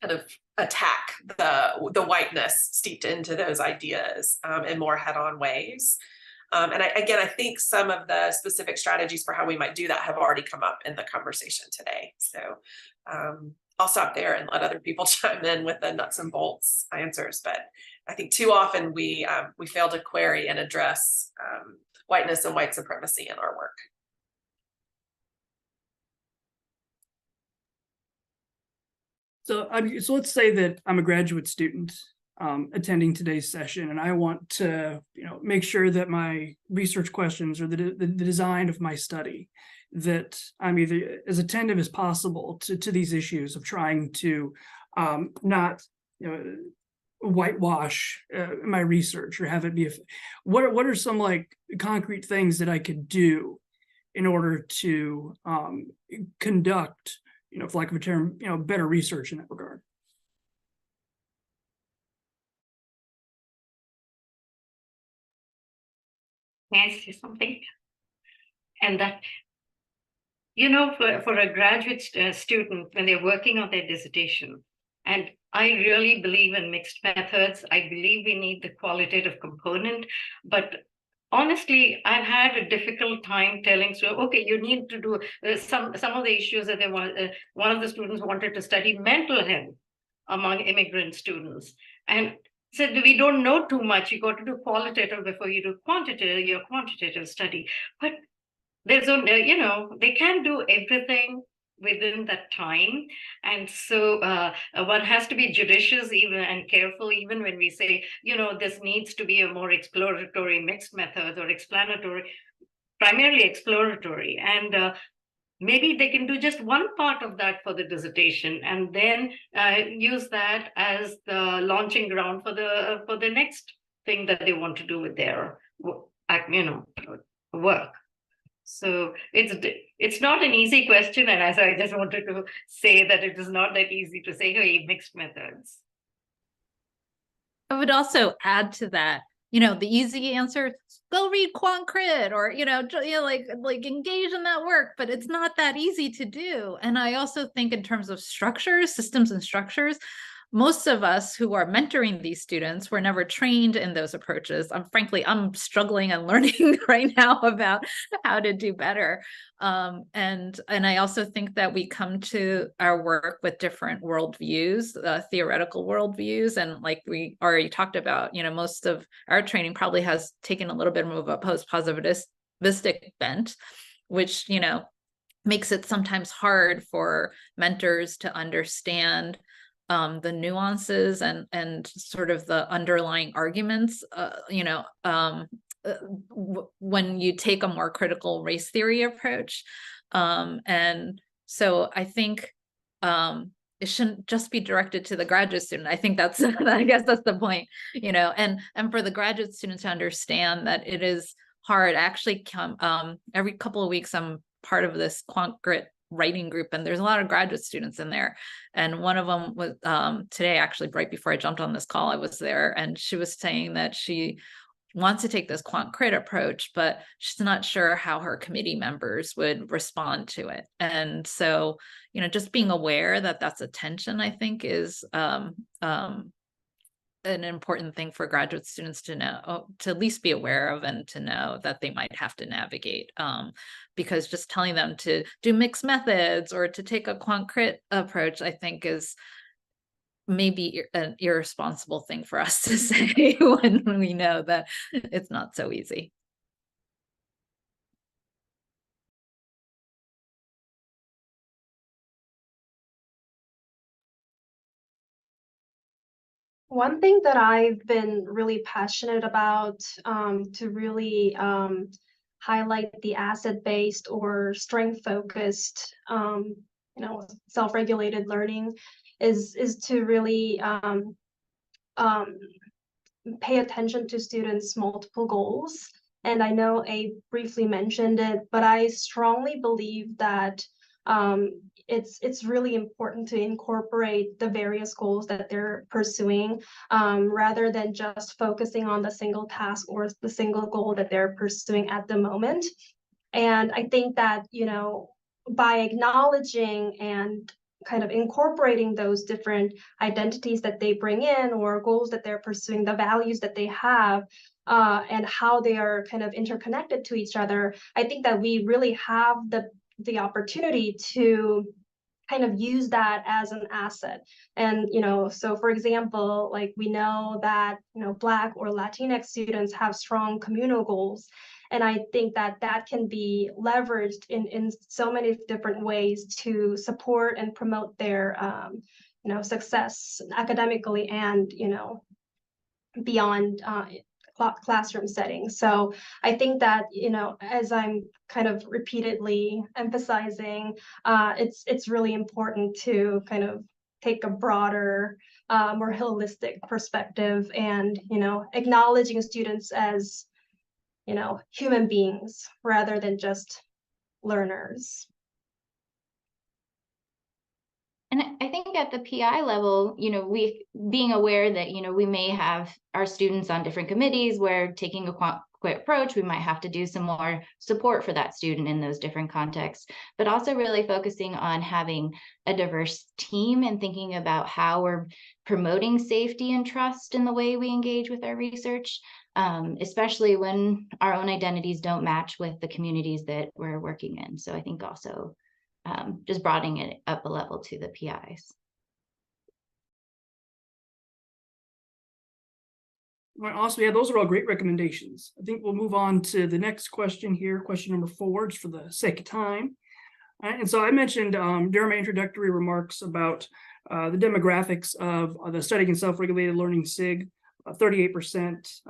kind of attack the whiteness steeped into those ideas in more head-on ways. And I think some of the specific strategies for how we might do that have already come up in the conversation today. So I'll stop there and let other people chime in with the nuts and bolts answers. But I think too often we fail to query and address whiteness and white supremacy in our work. So let's say that I'm a graduate student attending today's session, and I want to, make sure that my research questions or the design of my study, that I'm either as attentive as possible to these issues of trying to not, whitewash my research or have it be. What are some like concrete things that I could do in order to conduct, for lack of a term, better research in that regard? May I say something? And that, for a graduate student, when they're working on their dissertation, and I really believe in mixed methods, I believe we need the qualitative component, but honestly, I've had a difficult time telling, so, okay, you need to do some of the issues that they want. One of the students wanted to study mental health among immigrant students, and said, we don't know too much. You got to do qualitative before you do your quantitative study. But there's they can't do everything within that time, and so one has to be judicious even and careful even when we say this needs to be a more exploratory mixed methods or explanatory, primarily exploratory, and maybe they can do just one part of that for the dissertation and then use that as the launching ground for the next thing that they want to do with their work. So it's not an easy question, and as I just wanted to say that it is not that easy to say, hey, mixed methods. I would also add to that, the easy answer, go read Quant Crit or, like engage in that work, but it's not that easy to do. And I also think in terms of structures, systems and structures, most of us who are mentoring these students were never trained in those approaches. Frankly, I'm struggling and learning right now about how to do better. And I also think that we come to our work with different worldviews, theoretical worldviews. And like we already talked about, most of our training probably has taken a little bit of a post-positivistic bent, which, makes it sometimes hard for mentors to understand the nuances and sort of the underlying arguments, when you take a more critical race theory approach. And so I think it shouldn't just be directed to the graduate student. I think that's, I guess that's the point, and for the graduate student to understand that it is hard. I actually come every couple of weeks, I'm part of this Quant Grit writing group, and there's a lot of graduate students in there, and one of them was today, actually right before I jumped on this call, I was there, and she was saying that she wants to take this Quant Crit approach, but she's not sure how her committee members would respond to it. And so just being aware that that's a tension, I think, is an important thing for graduate students to know, to at least be aware of, and to know that they might have to navigate, because just telling them to do mixed methods or to take a Quant Crit approach, I think, is maybe an irresponsible thing for us to say when we know that it's not so easy. One thing that I've been really passionate about to really highlight the asset-based or strength-focused, self-regulated learning is to really pay attention to students' multiple goals And I know Abe briefly mentioned it, but I strongly believe that it's really important to incorporate the various goals that they're pursuing, rather than just focusing on the single task or the single goal that they're pursuing at the moment. And I think that, by acknowledging and kind of incorporating those different identities that they bring in or goals that they're pursuing, the values that they have, and how they are kind of interconnected to each other, I think that we really have the opportunity to kind of use that as an asset. And, so for example, like we know that, Black or Latinx students have strong communal goals. And I think that that can be leveraged in so many different ways to support and promote their, success academically and, beyond classroom settings. So I think that, as I'm kind of repeatedly emphasizing, it's really important to kind of take a broader, more holistic perspective and, acknowledging students as, human beings rather than just learners. And I think at the PI level, we being aware that, we may have our students on different committees where taking a quick approach, we might have to do some more support for that student in those different contexts, but also really focusing on having a diverse team and thinking about how we're promoting safety and trust in the way we engage with our research, especially when our own identities don't match with the communities that we're working in. So I think also just broadening it up a level to the PIs. Well, awesome. Yeah, those are all great recommendations. I think we'll move on to the next question here, question number 4, just for the sake of time. And so I mentioned during my introductory remarks about the demographics of the Studying in Self-Regulated Learning SIG. 38%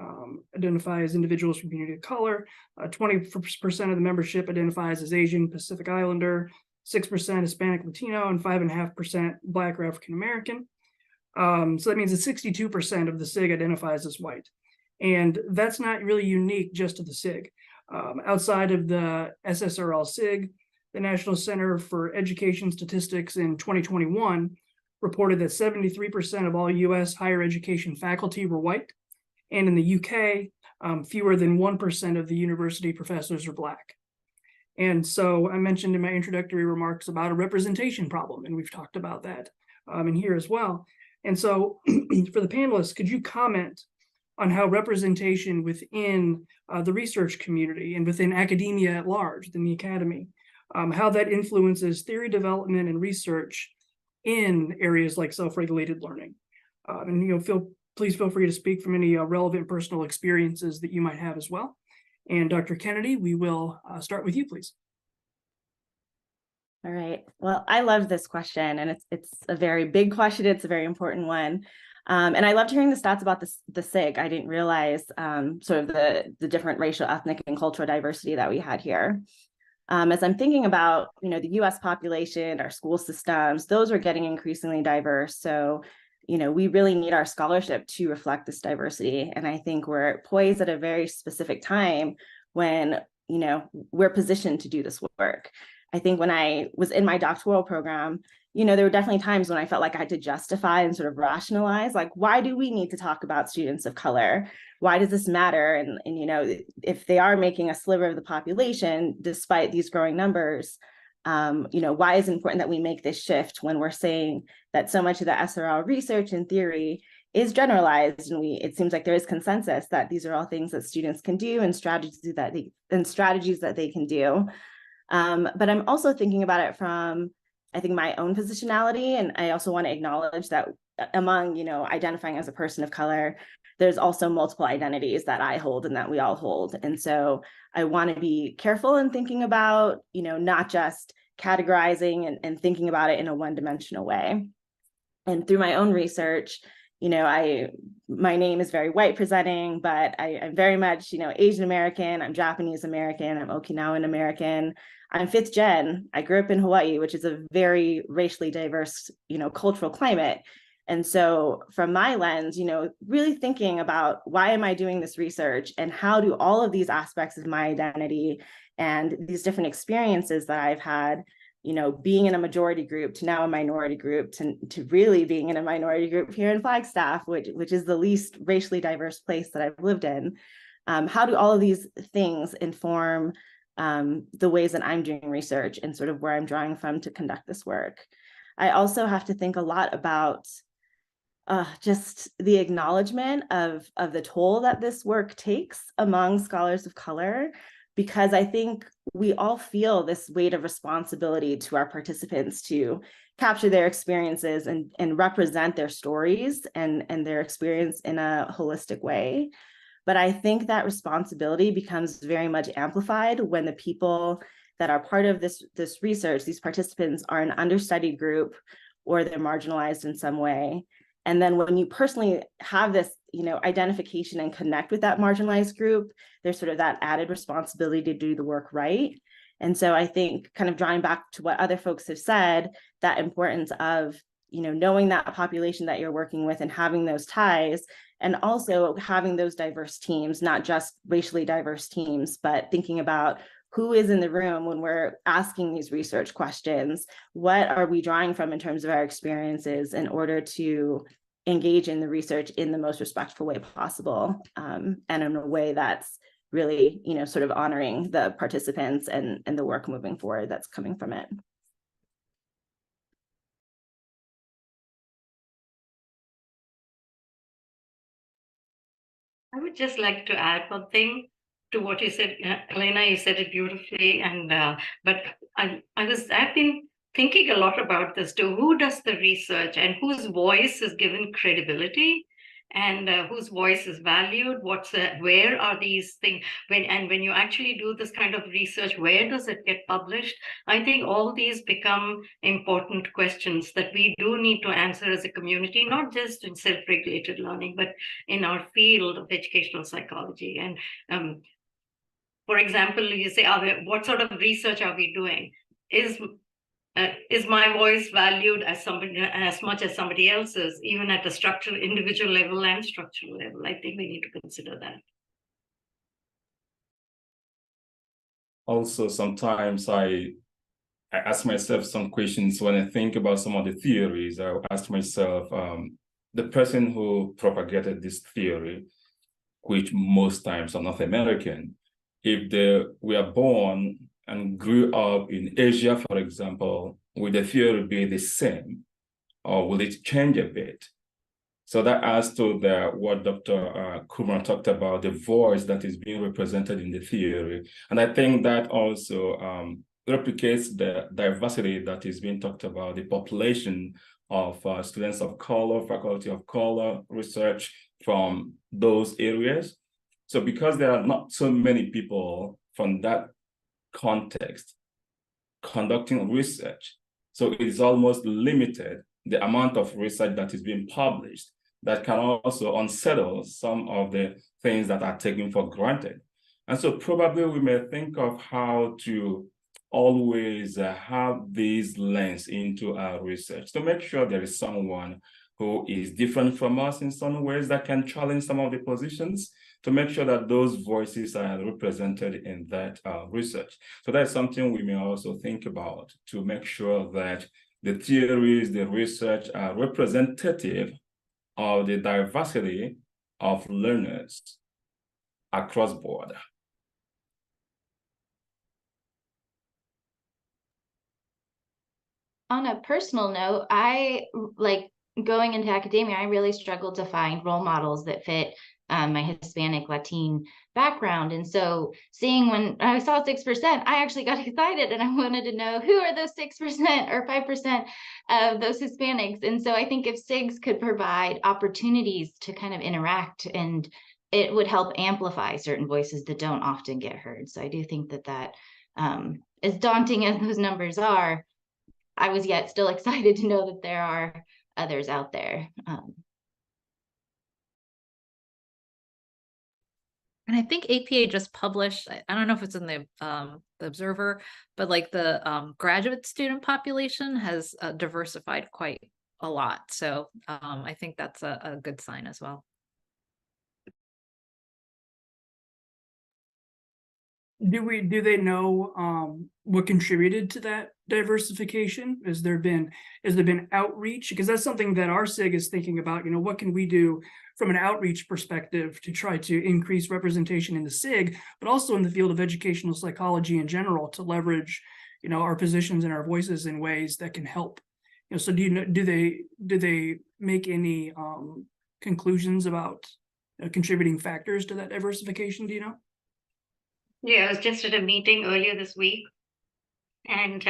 identify as individuals from community of color. 20% of the membership identifies as Asian Pacific Islander. 6% Hispanic Latino, and 5.5% Black or African American. So that means that 62% of the SIG identifies as white. And that's not really unique just to the SIG. Outside of the SSRL SIG, the National Center for Education Statistics in 2021 reported that 73% of all US higher education faculty were white. And in the UK, fewer than 1% of the university professors are Black. And so I mentioned in my introductory remarks about a representation problem, and we've talked about that in here as well. And so for the panelists, could you comment on how representation within the research community and within academia at large, within the academy, how that influences theory development and research in areas like self-regulated learning? And please feel free to speak from any relevant personal experiences that you might have as well. And Dr. Kennedy, we will start with you, please. All right. Well, I love this question, and it's a very big question. It's a very important one. And I loved hearing the stats about the SIG. I didn't realize sort of the different racial, ethnic, and cultural diversity that we had here. As I'm thinking about, the US population, our school systems, those are getting increasingly diverse. So, we really need our scholarship to reflect this diversity. And I think we're poised at a very specific time when, we're positioned to do this work. I think when I was in my doctoral program, there were definitely times when I felt like I had to justify and sort of rationalize, like, why do we need to talk about students of color? Why does this matter? And if they are making a sliver of the population, despite these growing numbers, why is it important that we make this shift when we're saying that so much of the SRL research and theory is generalized, and it seems like there is consensus that these are all things that students can do and strategies that they can do. But I'm also thinking about it from, I think, my own positionality, and I also want to acknowledge that among, identifying as a person of color, there's also multiple identities that I hold and that we all hold. And so I want to be careful in thinking about, not just categorizing and thinking about it in a one-dimensional way. And through my own research, my name is very white presenting, but I'm very much, Asian American, I'm Japanese American, I'm Okinawan American, I'm 5th gen. I grew up in Hawaii, which is a very racially diverse, cultural climate. And so from my lens, really thinking about why am I doing this research and how do all of these aspects of my identity and these different experiences that I've had, being in a majority group to now a minority group to really being in a minority group here in Flagstaff, which is the least racially diverse place that I've lived in. How do all of these things inform the ways that I'm doing research and sort of where I'm drawing from to conduct this work? I also have to think a lot about just the acknowledgement of the toll that this work takes among scholars of color, because I think we all feel this weight of responsibility to our participants to capture their experiences and represent their stories and their experience in a holistic way. But I think that responsibility becomes very much amplified when the people that are part of this research, these participants, are an understudied group or they're marginalized in some way. And then when you personally have this, identification and connect with that marginalized group, there's sort of that added responsibility to do the work right. And so I think, kind of drawing back to what other folks have said, that importance of, knowing that population that you're working with and having those ties, and also having those diverse teams, not just racially diverse teams, but thinking about who is in the room when we're asking these research questions. What are we drawing from in terms of our experiences in order to engage in the research in the most respectful way possible, and in a way that's really, sort of honoring the participants and the work moving forward that's coming from it. I would just like to add one thing to what you said, Elena. You said it beautifully, and but I've been thinking a lot about this too. Who does the research and whose voice is given credibility, and whose voice is valued? Where are these things when you actually do this kind of research? Where does it get published? I think all these become important questions that we do need to answer as a community, not just in self-regulated learning, but in our field of educational psychology. And for example, you say, what sort of research are we doing? Is my voice valued as much as somebody else's, even at the individual level and structural level? I think we need to consider that. Also, sometimes I ask myself some questions when I think about some of the theories. I ask myself, the person who propagated this theory, which most times are North American, if they were born and grew up in Asia, for example, will the theory be the same, or will it change a bit? So that adds to what Dr. Kumar talked about, the voice that is being represented in the theory. And I think that also replicates the diversity that is being talked about, the population of students of color, faculty of color, research from those areas. So because there are not so many people from that context conducting research, so it is almost limited, the amount of research that is being published, that can also unsettle some of the things that are taken for granted. And so probably we may think of how to always have this lens into our research to make sure there is someone who is different from us in some ways that can challenge some of the positions, to make sure that those voices are represented in that research. So that's something we may also think about, to make sure that the theories, the research are representative of the diversity of learners across board. On a personal note, going into academia, I really struggled to find role models that fit my Hispanic Latin background. And so seeing when I saw 6%, I actually got excited and I wanted to know who are those 6% or 5% of those Hispanics. And so I think if SIGs could provide opportunities to kind of interact, and it would help amplify certain voices that don't often get heard. So I do think that as daunting as those numbers are, I was yet still excited to know that there are others out there. And I think APA just published, I don't know if it's in the Observer, but like the graduate student population has diversified quite a lot. So I think that's a good sign as well. Do they know what contributed to that diversification? Has there been outreach? Because that's something that our SIG is thinking about. What can we do from an outreach perspective to try to increase representation in the SIG, but also in the field of educational psychology in general, to leverage our positions and our voices in ways that can help. So do they make any conclusions about contributing factors to that diversification? Do you know? Yeah, I was just at a meeting earlier this week, and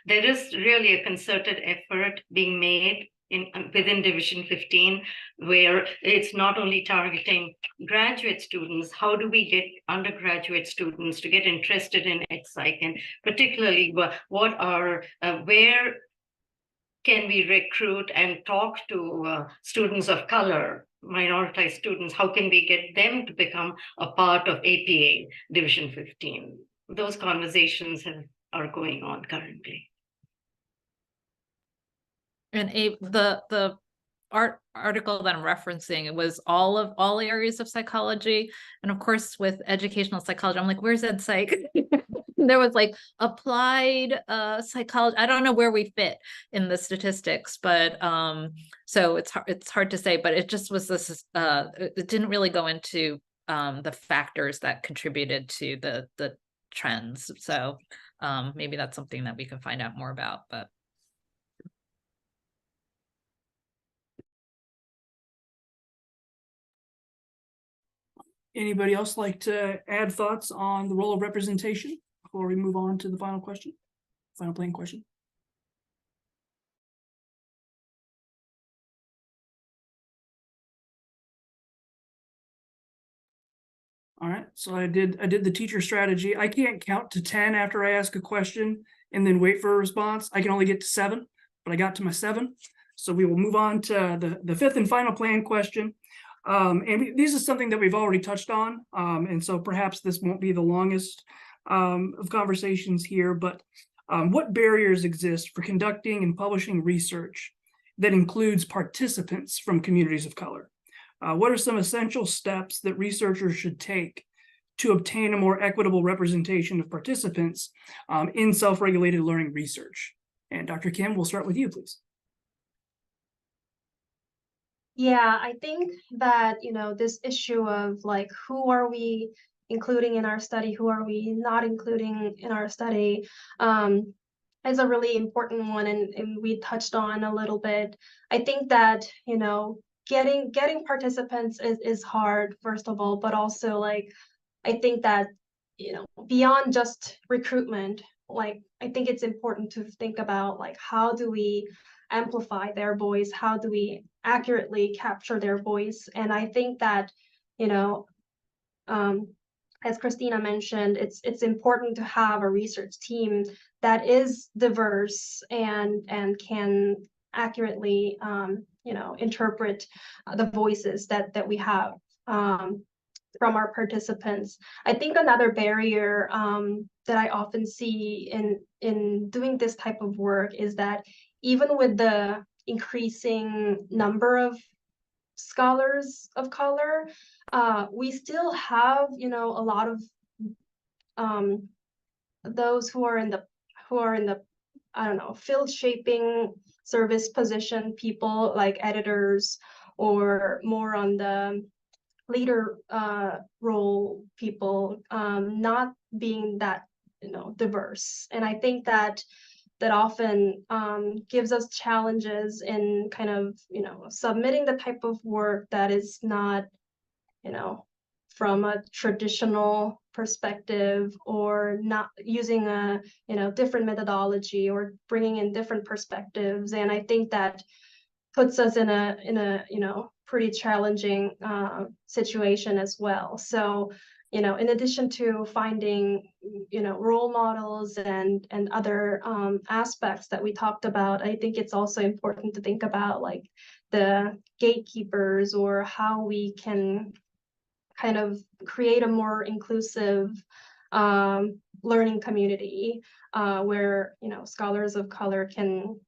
there is really a concerted effort being made within Division 15, where it's not only targeting graduate students. How do we get undergraduate students to get interested in EdPsych, and particularly where can we recruit and talk to students of color, minoritized students? How can we get them to become a part of APA Division 15? Those conversations are going on currently. And the article that I'm referencing, it was all areas of psychology. And of course, with educational psychology, I'm like, where's EdPsych? There was like applied psychology. I don't know where we fit in the statistics, but so it's hard to say, but it just was this, it didn't really go into the factors that contributed to the trends. So maybe that's something that we can find out more about, but. Anybody else like to add thoughts on the role of representation before we move on to the final plan question? All right, so I did the teacher strategy. I can't count to 10 after I ask a question and then wait for a response. I can only get to 7, but I got to my 7. So we will move on to the 5th and final plan question. This is something that we've already touched on, and so perhaps this won't be the longest of conversations here, but what barriers exist for conducting and publishing research that includes participants from communities of color? What are some essential steps that researchers should take to obtain a more equitable representation of participants in self-regulated learning research? And Dr. Kim, we'll start with you, please. Yeah, I think that, this issue of like, who are we including in our study, who are we not including in our study, is a really important one, and we touched on a little bit. I think that, getting participants is hard, first of all, but also like, I think that, beyond just recruitment, like, I think it's important to think about like, how do we amplify their voice? How do we accurately capture their voice? And I think that, as Cristina mentioned, it's important to have a research team that is diverse and can accurately, interpret the voices that we have from our participants. I think another barrier that I often see in doing this type of work is that even with the increasing number of scholars of color, we still have, a lot of those who are in the I don't know, field shaping service position people, like editors, or more on the leader role people, not being that diverse. And I think that often gives us challenges in kind of submitting the type of work that is not from a traditional perspective, or not using a different methodology, or bringing in different perspectives. And I think that puts us in a pretty challenging situation as well. So in addition to finding role models and other aspects that we talked about, I think it's also important to think about like the gatekeepers, or how we can kind of create a more inclusive learning community where scholars of color can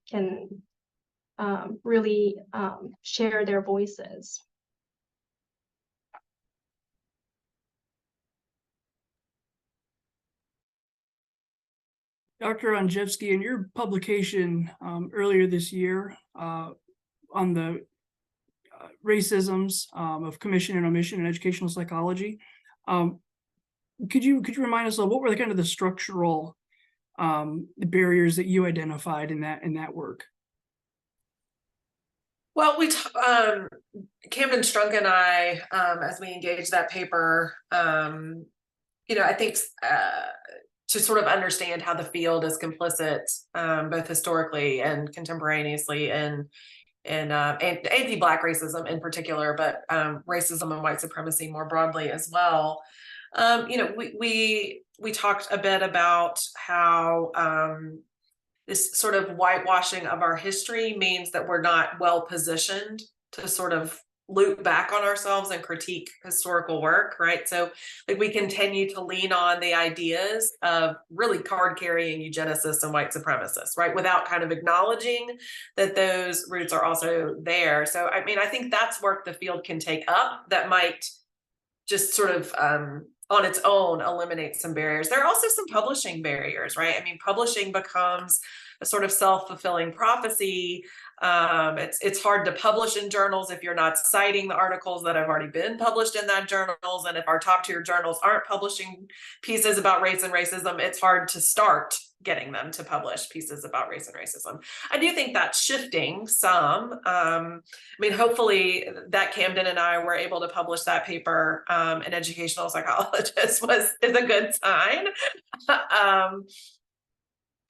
really share their voices. Dr. Andrzejewski, in your publication earlier this year on the racisms of commission and omission in educational psychology, could you remind us of what were the kind of the structural barriers that you identified in that work? Well, Camden Strunk and I, as we engaged that paper, I think to sort of understand how the field is complicit, both historically and contemporaneously in anti-Black racism in particular, but racism and white supremacy more broadly as well. We talked a bit about how this sort of whitewashing of our history means that we're not well positioned to sort of loop back on ourselves and critique historical work, right? So like we continue to lean on the ideas of really card-carrying eugenicists and white supremacists, right? Without kind of acknowledging that those roots are also there. So, I mean, I think that's work the field can take up that might just sort of on its own eliminate some barriers. There are also some publishing barriers, right? I mean, publishing becomes a sort of self-fulfilling prophecy. It's hard to publish in journals if you're not citing the articles that have already been published in that journals. And if our top tier journals aren't publishing pieces about race and racism, it's hard to start getting them to publish pieces about race and racism. I do think that's shifting some. I mean, hopefully that Camden and I were able to publish that paper in Educational Psychologist is a good sign.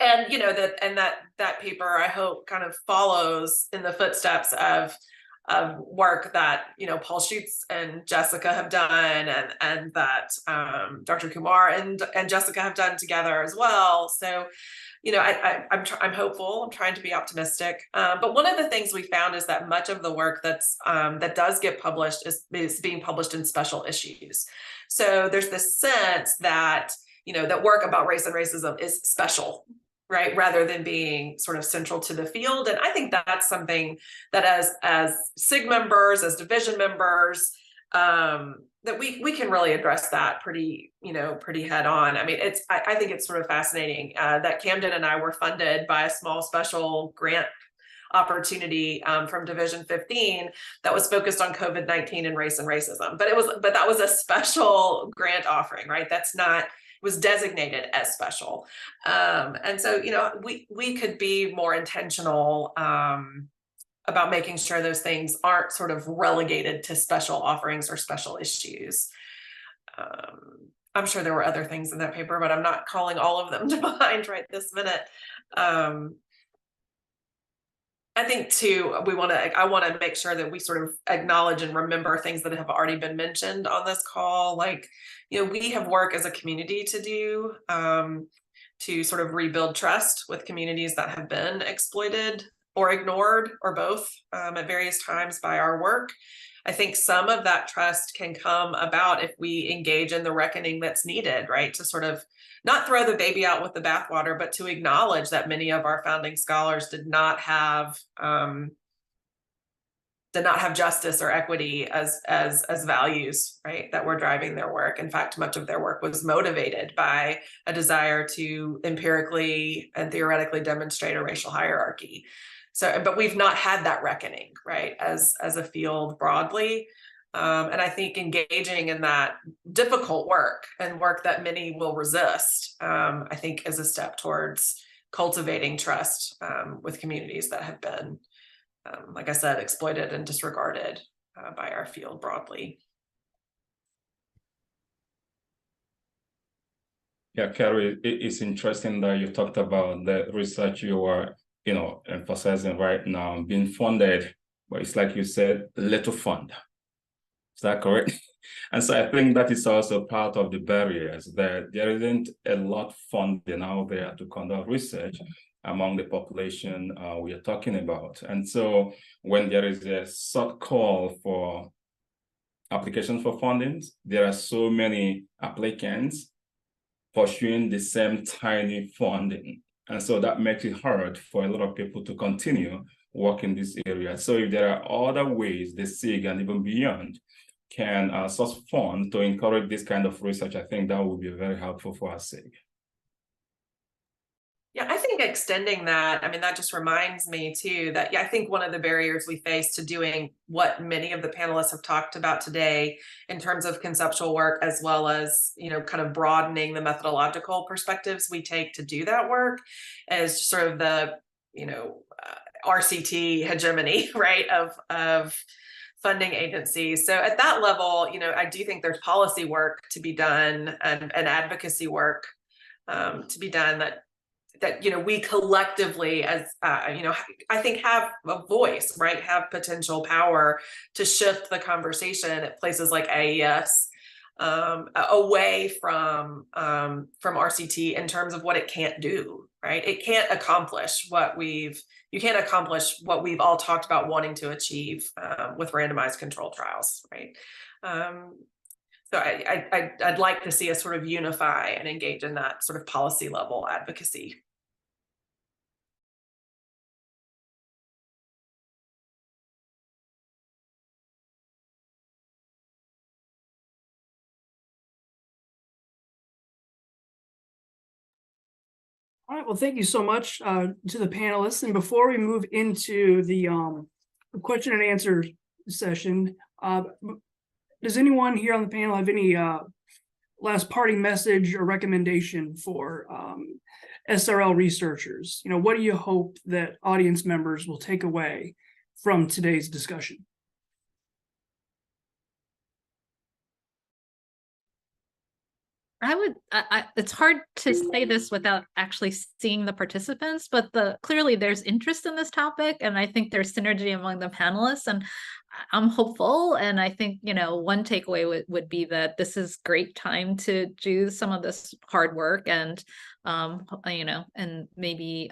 And that paper, I hope, kind of follows in the footsteps of work that Paul Schutz and Jessica have done, and that Dr. Kumar and Jessica have done together as well. So, I'm hopeful. I'm trying to be optimistic. But one of the things we found is that much of the work that does get published is being published in special issues. So there's this sense that that work about race and racism is special, right, rather than being sort of central to the field. And I think that's something that as SIG members, as division members, that we can really address that pretty head on. I mean, I think it's sort of fascinating that Camden and I were funded by a small special grant opportunity from Division 15 that was focused on COVID-19 and race and racism. But that was a special grant offering, right? Was designated as special. And so, we could be more intentional about making sure those things aren't sort of relegated to special offerings or special issues. I'm sure there were other things in that paper, but I'm not calling all of them to mind right this minute. I think too, I want to make sure that we sort of acknowledge and remember things that have already been mentioned on this call. Like, we have work as a community to do to sort of rebuild trust with communities that have been exploited or ignored or both at various times by our work. I think some of that trust can come about if we engage in the reckoning that's needed, right? To sort of not throw the baby out with the bathwater, but to acknowledge that many of our founding scholars did not have justice or equity as values, right, that were driving their work. In fact, much of their work was motivated by a desire to empirically and theoretically demonstrate a racial hierarchy. So, but we've not had that reckoning, right, as a field broadly. And I think engaging in that difficult work and work that many will resist, I think is a step towards cultivating trust with communities that have been, like I said, exploited and disregarded by our field broadly. Yeah, Carey, it's interesting that you talked about the research you are, emphasizing right now being funded, but it's like you said, little fund. Is that correct? And so I think that is also part of the barriers, that there isn't a lot funding out there to conduct research among the population we are talking about. And so when there is a sort call for applications for fundings, there are so many applicants pursuing the same tiny funding. And so that makes it hard for a lot of people to continue work in this area. So if there are other ways the SIG and even beyond can source funds to encourage this kind of research, I think that would be very helpful for our SIG. Yeah, I think extending that, I mean, that just reminds me too that, yeah, I think one of the barriers we face to doing what many of the panelists have talked about today in terms of conceptual work, as well as, you know, kind of broadening the methodological perspectives we take to do that work, is sort of the, you know, RCT hegemony, right, of funding agencies. So at that level, you know, I do think there's policy work to be done and advocacy work to be done that you know, we collectively as you know, I think have a voice, right, have potential power to shift the conversation at places like AES away from RCT in terms of what it can't do, right? It can't accomplish what you can't accomplish what we've all talked about wanting to achieve with randomized controlled trials, right? So I'd like to see us sort of unify and engage in that sort of policy level advocacy. All right, well, thank you so much to the panelists. And before we move into the question and answer session, does anyone here on the panel have any last parting message or recommendation for SRL researchers? You know, what do you hope that audience members will take away from today's discussion? It's hard to say this without actually seeing the participants, but clearly there's interest in this topic, and I think there's synergy among the panelists, and I'm hopeful. And I think, you know, one takeaway would be that this is great time to do some of this hard work, and you know, and maybe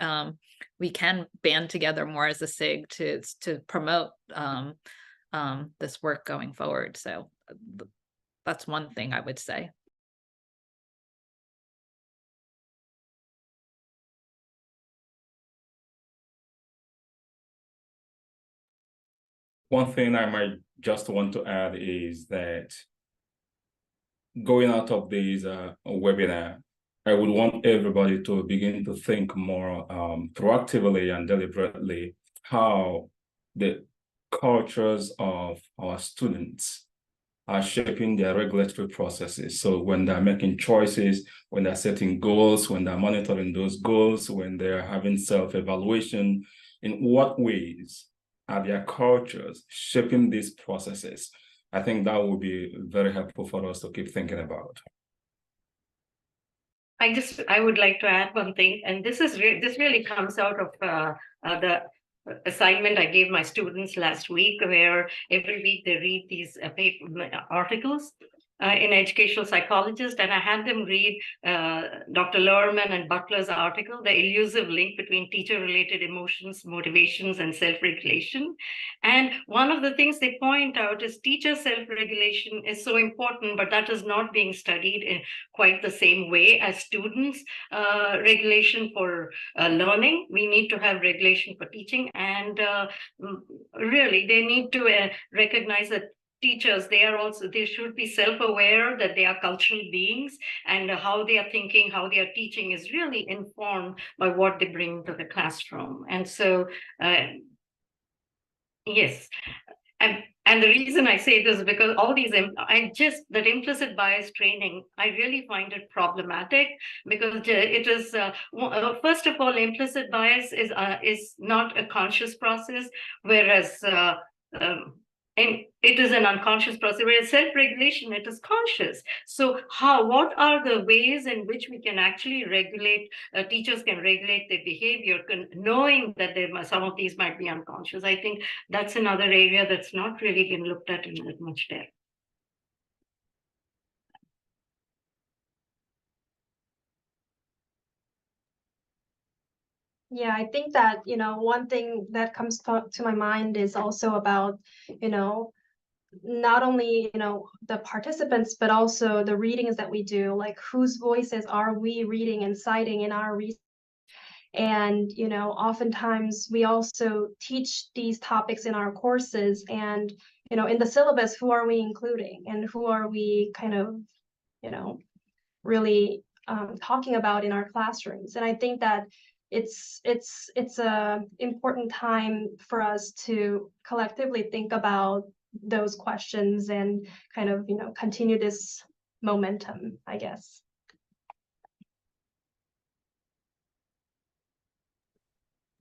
we can band together more as a SIG to promote this work going forward. So that's one thing I would say. One thing I might just want to add is that going out of this webinar, I would want everybody to begin to think more proactively and deliberately how the cultures of our students are shaping their regulatory processes. So when they're making choices, when they're setting goals, when they're monitoring those goals, when they're having self-evaluation, in what ways are their cultures shaping these processes? I think that would be very helpful for us to keep thinking about. I would like to add one thing, and this really comes out of the assignment I gave my students last week, where every week they read these articles in Educational Psychologist, and I had them read Dr. Lerman and Butler's article, The Elusive Link Between Teacher-Related Emotions, Motivations, and Self-Regulation. And one of the things they point out is teacher self-regulation is so important, but that is not being studied in quite the same way as students' regulation for learning. We need to have regulation for teaching, and really they need to recognize that teachers, they should be self-aware that they are cultural beings, and how they are thinking, how they are teaching is really informed by what they bring to the classroom. And so, yes. And the reason I say this is because all these, that implicit bias training, I really find it problematic, because it is, first of all, implicit bias is not a conscious process, whereas and it is an unconscious process, whereas self-regulation, it is conscious. So what are the ways in which we can actually regulate, teachers can regulate their behavior, knowing that some of these might be unconscious? I think that's another area that's not really been looked at in that much depth. Yeah, I think that, you know, one thing that comes to my mind is also about, you know, not only, you know, the participants, but also the readings that we do, like whose voices are we reading and citing in our research. And, you know, oftentimes we also teach these topics in our courses, and, you know, in the syllabus, who are we including and who are we kind of, you know, really talking about in our classrooms. And I think that it's a important time for us to collectively think about those questions and kind of, you know, continue this momentum, I guess.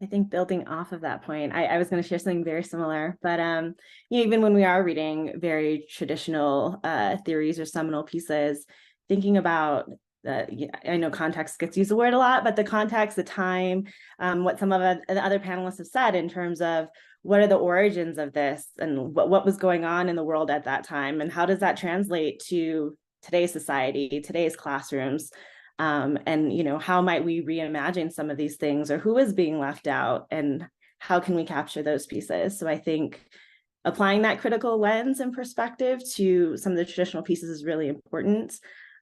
I think building off of that point, I was going to share something very similar, but you know, even when we are reading very traditional theories or seminal pieces, thinking about I know context gets used the word a lot, but the context, the time, what some of the other panelists have said in terms of what are the origins of this and what was going on in the world at that time, and how does that translate to today's society, today's classrooms. And, you know, how might we reimagine some of these things, or who is being left out, and how can we capture those pieces? So I think applying that critical lens and perspective to some of the traditional pieces is really important.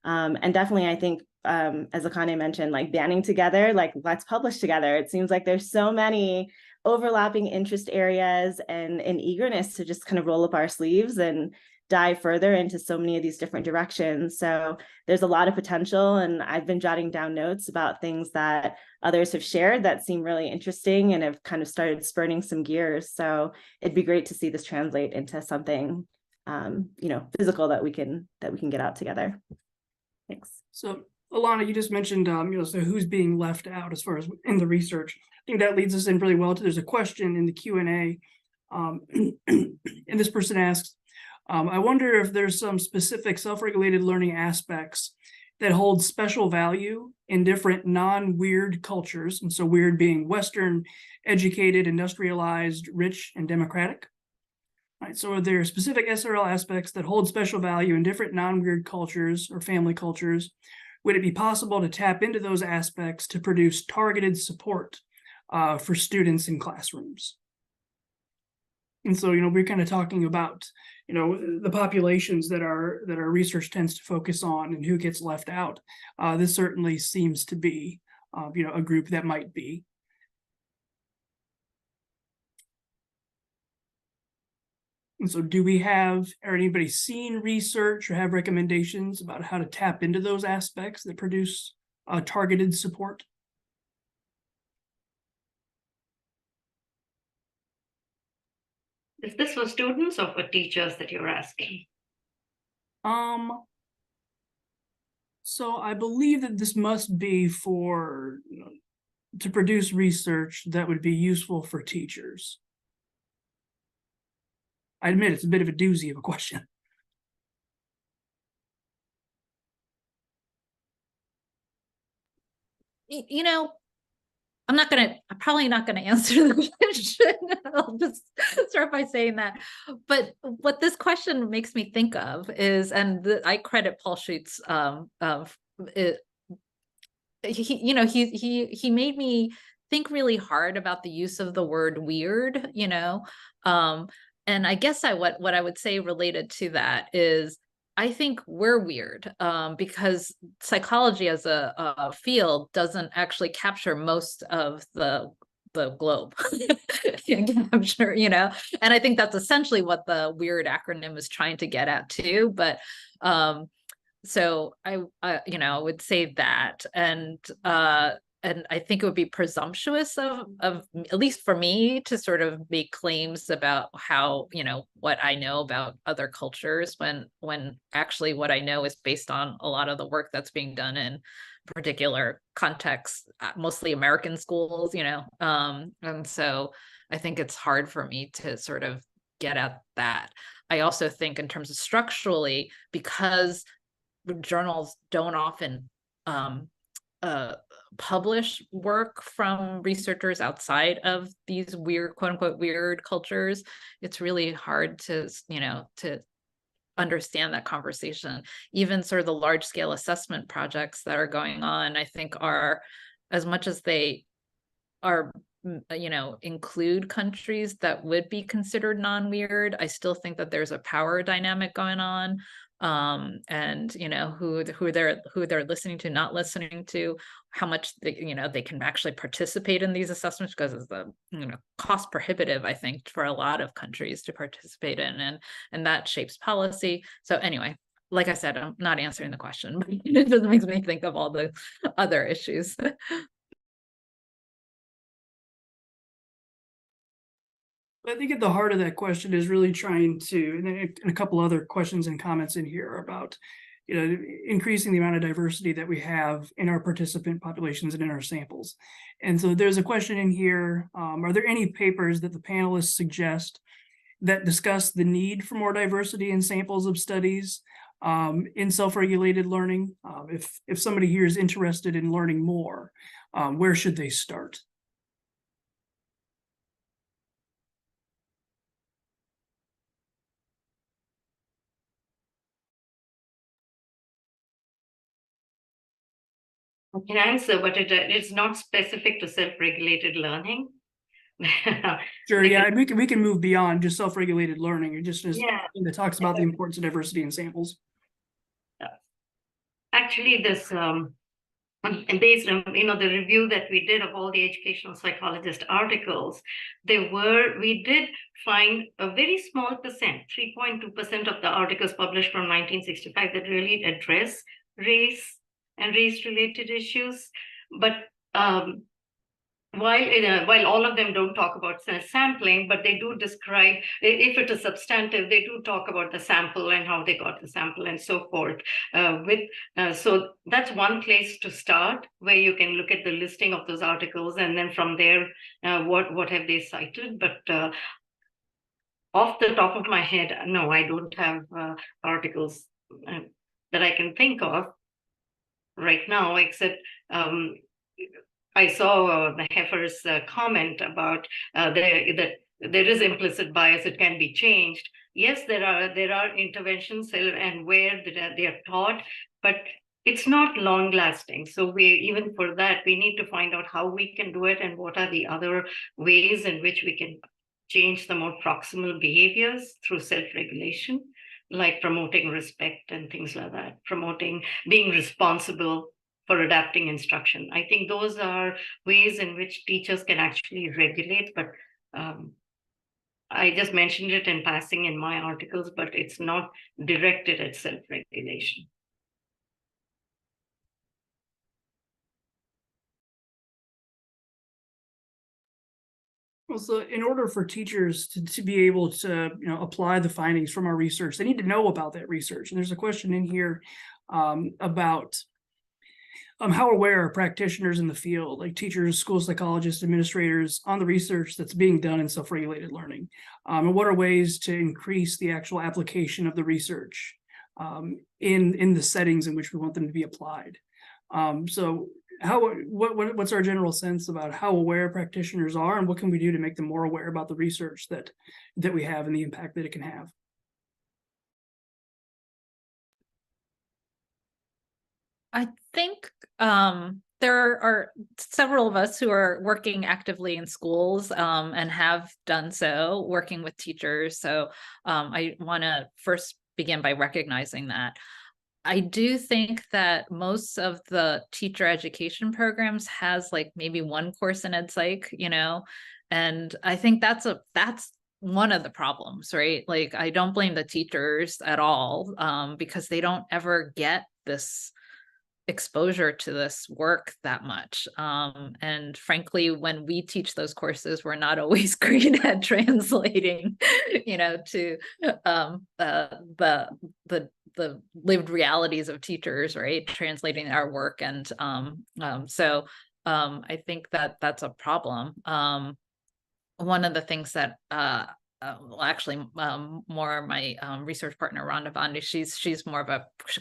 And definitely, I think, as Akane mentioned, like banding together, like let's publish together. It seems like there's so many overlapping interest areas and an eagerness to just kind of roll up our sleeves and dive further into so many of these different directions. So there's a lot of potential, and I've been jotting down notes about things that others have shared that seem really interesting and have kind of started spurning some gears. So it'd be great to see this translate into something, you know, physical that we can get out together. Thanks. So Alana, you just mentioned, you know, so who's being left out as far as in the research. I think that leads us in really well to, there's a question in the Q&A, and this person asks, I wonder if there's some specific self-regulated learning aspects that hold special value in different non-weird cultures. And so weird being Western, educated, industrialized, rich, and democratic. All right, so are there specific SRL aspects that hold special value in different non-weird cultures or family cultures? Would it be possible to tap into those aspects to produce targeted support for students in classrooms? And so, you know, we're kind of talking about, you know, the populations that our research tends to focus on and who gets left out. This certainly seems to be, you know, a group that might be. And so do we have, or anybody seen research or have recommendations about how to tap into those aspects that produce targeted support? Is this for students or for teachers that you're asking? So I believe that this must be for, you know, to produce research that would be useful for teachers. I admit it's a bit of a doozy of a question. You know, I'm probably not gonna answer the question. I'll just start by saying that. But what this question makes me think of is, and I credit Paul Schutz of it. You know, he made me think really hard about the use of the word weird, you know. And I guess what I would say related to that is, I think we're weird because psychology as a field doesn't actually capture most of the globe. I'm sure, you know, and I think that's essentially what the weird acronym is trying to get at too. But so I you know, would say that, and I think it would be presumptuous of at least for me to sort of make claims about how, you know, what I know about other cultures when actually what I know is based on a lot of the work that's being done in particular contexts, mostly American schools, you know. And so I think it's hard for me to sort of get at that. I also think in terms of structurally, because journals don't often publish work from researchers outside of these weird, quote unquote, weird cultures, it's really hard to, you know, to understand that conversation. Even sort of the large scale assessment projects that are going on, I think are, as much as they are, you know, include countries that would be considered non-weird, I still think that there's a power dynamic going on and who they're listening to, not listening to, how much they can actually participate in these assessments, because it's the cost prohibitive, I think, for a lot of countries to participate in, and that shapes policy. So anyway, like I said, I'm not answering the question, but it just makes me think of all the other issues. I think at the heart of that question is really trying to, and a couple other questions and comments in here about, increasing the amount of diversity that we have in our participant populations and in our samples. And so there's a question in here, are there any papers that the panelists suggest that discuss the need for more diversity in samples of studies in self-regulated learning? If somebody here is interested in learning more, where should they start? I can answer, but it's not specific to self-regulated learning. Sure, yeah, and we can move beyond just self-regulated learning. It just is Yeah. that talks about the importance of diversity in samples. Actually, this and based on the review that we did of all the educational psychologist articles, we did find a very small percent, 3.2% of the articles published from 1965 that really address race and race-related issues. But while all of them don't talk about sampling, but they do describe, if it is substantive, they do talk about the sample and how they got the sample and so forth. So that's one place to start, where you can look at the listing of those articles, and then from there, what have they cited? But off the top of my head, no, I don't have articles that I can think of right now, except I saw the Heifer's comment about that there is implicit bias, it can be changed. Yes, there are interventions and where they are taught, but it's not long lasting. So even for that, we need to find out how we can do it and what are the other ways in which we can change the more proximal behaviors through self-regulation, like promoting respect and things like that, promoting being responsible for adapting instruction. I think those are ways in which teachers can actually regulate, but I just mentioned it in passing in my articles, but it's not directed at self-regulation. Well, so in order for teachers to be able to apply the findings from our research, they need to know about that research. And there's a question in here about how aware are practitioners in the field, like teachers, school psychologists, administrators, on the research that's being done in self-regulated learning? And what are ways to increase the actual application of the research in the settings in which we want them to be applied? So what's our general sense about how aware practitioners are, and what can we do to make them more aware about the research that we have and the impact that it can have? I think there are several of us who are working actively in schools and have done so, working with teachers. So I want to first begin by recognizing that. I do think that most of the teacher education programs has like maybe one course in ed psych, and I think that's one of the problems, right? Like, I don't blame the teachers at all because they don't ever get this exposure to this work that much. And frankly, when we teach those courses, we're not always great at translating, to the lived realities of teachers, right? Translating our work. And so I think that that's a problem. One of the things that more my research partner, Rhonda Bondi, she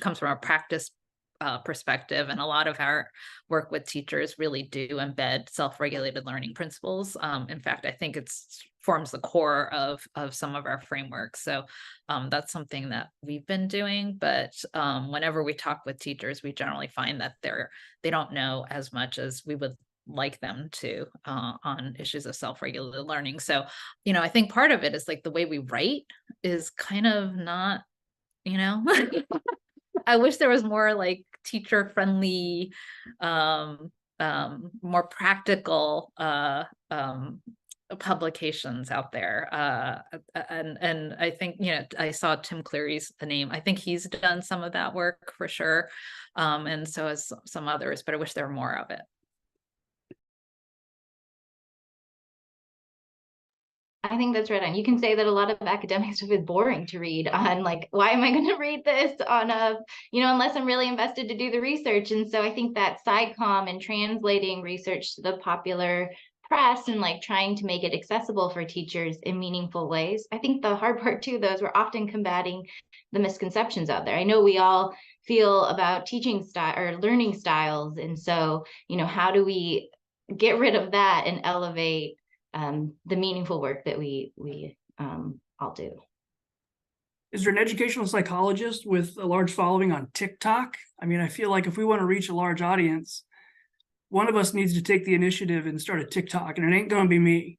comes from a practice perspective, and a lot of our work with teachers really do embed self-regulated learning principles. In fact, I think it forms the core of some of our frameworks. So that's something that we've been doing. But whenever we talk with teachers, we generally find that they don't know as much as we would like them to on issues of self-regulated learning. So, I think part of it is like the way we write is kind of not you know? I wish there was more like teacher friendly, more practical publications out there. And I think, you know, I saw Tim Cleary's name. I think he's done some of that work for sure. And so has some others, but I wish there were more of it. I think that's right on. You can say that a lot of academic stuff is boring to read on, like, why am I going to read this on a, you know, unless I'm really invested to do the research. And so I think that SciComm and translating research to the popular press and like trying to make it accessible for teachers in meaningful ways. I think the hard part too, though, is we're often combating the misconceptions out there. I know we all feel about teaching style or learning styles. And so, you know, how do we get rid of that and elevate the meaningful work that we all do? Is there an educational psychologist with a large following on TikTok? I mean, I feel like if we want to reach a large audience, one of us needs to take the initiative and start a TikTok, and it ain't going to be me.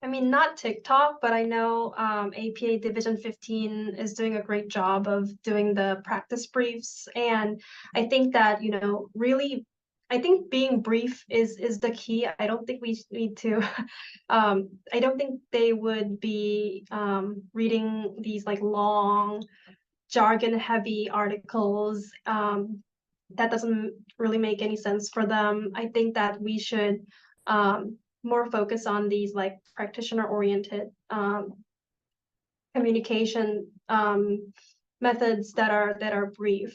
I mean, not TikTok, but I know APA Division 15 is doing a great job of doing the practice briefs. And I think that, you know, really, I think being brief is the key. I don't think we need to, I don't think they would be reading these like long, jargon heavy articles. That doesn't really make any sense for them. I think that we should more focus on these like practitioner oriented communication methods that are brief.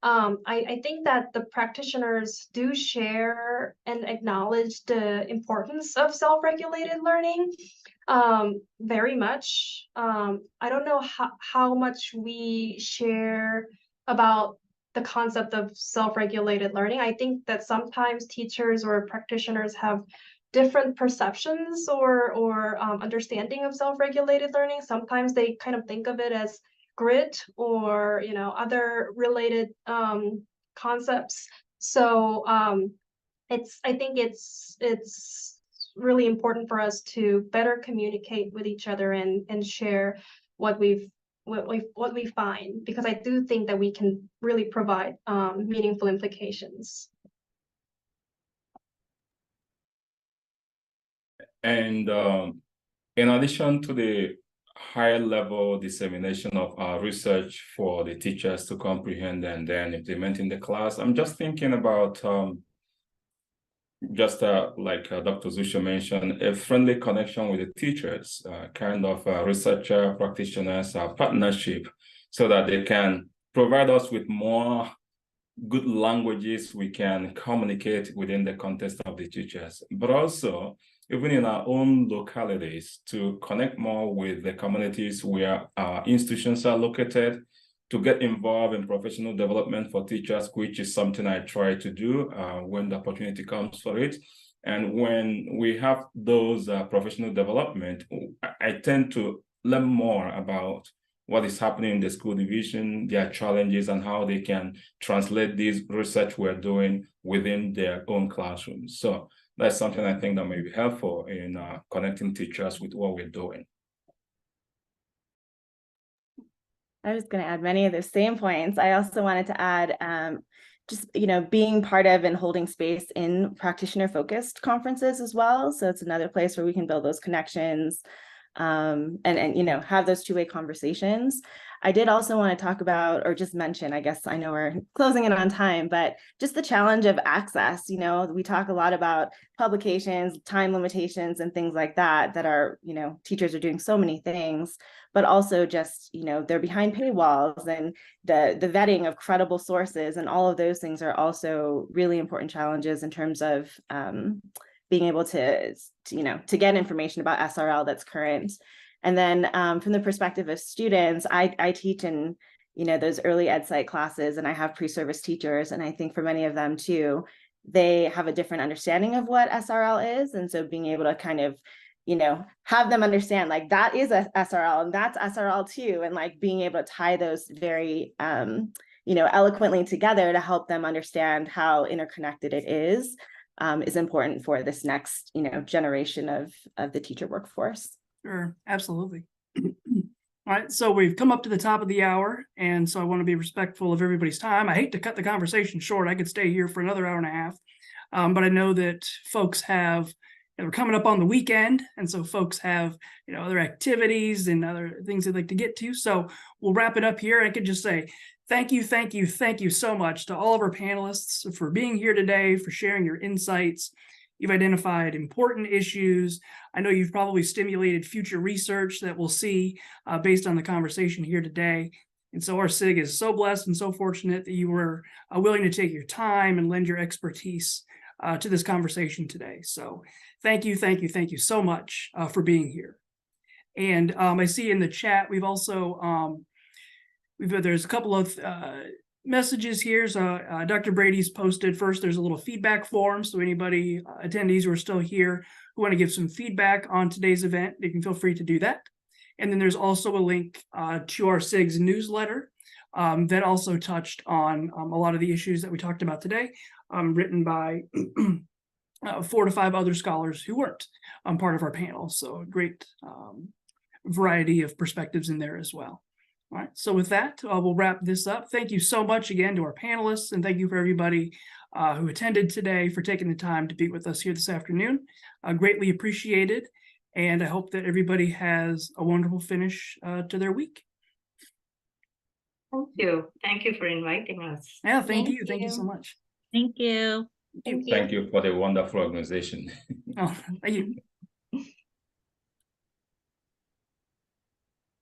I think that the practitioners do share and acknowledge the importance of self-regulated learning very much. I don't know how much we share about the concept of self-regulated learning. I think that sometimes teachers or practitioners have different perceptions or understanding of self-regulated learning. Sometimes they kind of think of it as grit or, you know, other related concepts. So I think it's really important for us to better communicate with each other and share what we find, because I do think that we can really provide meaningful implications. And in addition to the higher level dissemination of research for the teachers to comprehend and then implement in the class, I'm just thinking about like Dr. Zusho mentioned, a friendly connection with the teachers, kind of researcher, practitioners, partnership, so that they can provide us with more good languages we can communicate within the context of the teachers, but also even in our own localities to connect more with the communities where our institutions are located, to get involved in professional development for teachers, which is something I try to do when the opportunity comes for it. And when we have those professional development, I tend to learn more about what is happening in the school division, their challenges, and how they can translate this research we're doing within their own classrooms. So that's something I think that may be helpful in connecting teachers with what we're doing. I was going to add many of those same points. I also wanted to add just, you know, being part of and holding space in practitioner focused conferences as well. So it's another place where we can build those connections and you know, have those two-way conversations. I did also want to talk about, or just mention, I guess I know we're closing in on time, but just the challenge of access. You know, we talk a lot about publications, time limitations, and things like that, that are, you know, teachers are doing so many things, but also just, you know, they're behind paywalls, and the vetting of credible sources, and all of those things are also really important challenges in terms of being able to, you know, to get information about SRL that's current. And then from the perspective of students, I teach in, you know, those early ed psych classes, and I have pre-service teachers. And I think for many of them too, they have a different understanding of what SRL is. And so being able to kind of, you know, have them understand like that is a SRL and that's SRL too. And like being able to tie those very, you know, eloquently together to help them understand how interconnected it is. is important for this next, generation of the teacher workforce. Sure, absolutely. All right, so we've come up to the top of the hour, and so I want to be respectful of everybody's time. I hate to cut the conversation short. I could stay here for another hour and a half, but I know that folks have, we're coming up on the weekend, and so folks have, other activities and other things they'd like to get to. So we'll wrap it up here. I could just say thank you so much to all of our panelists for being here today, for sharing your insights. You've identified important issues. I know you've probably stimulated future research that we'll see based on the conversation here today. And so our SIG is so blessed and so fortunate that you were willing to take your time and lend your expertise to this conversation today. So thank you so much for being here. And I see in the chat, we've also, there's a couple of messages here. So Dr. Brady's posted first, there's a little feedback form. So anybody, attendees who are still here who want to give some feedback on today's event, you can feel free to do that. And then there's also a link to our SIG's newsletter that also touched on a lot of the issues that we talked about today, written by 4 to 5 other scholars who weren't part of our panel. So a great variety of perspectives in there as well. All right, so with that, we'll wrap this up. Thank you so much again to our panelists, and thank you for everybody who attended today, for taking the time to be with us here this afternoon. Greatly appreciated, and I hope that everybody has a wonderful finish to their week. Thank you. Thank you for inviting us. Yeah, thank you. Thank you so much. Thank you. Thank you for the wonderful organization. Oh, thank you.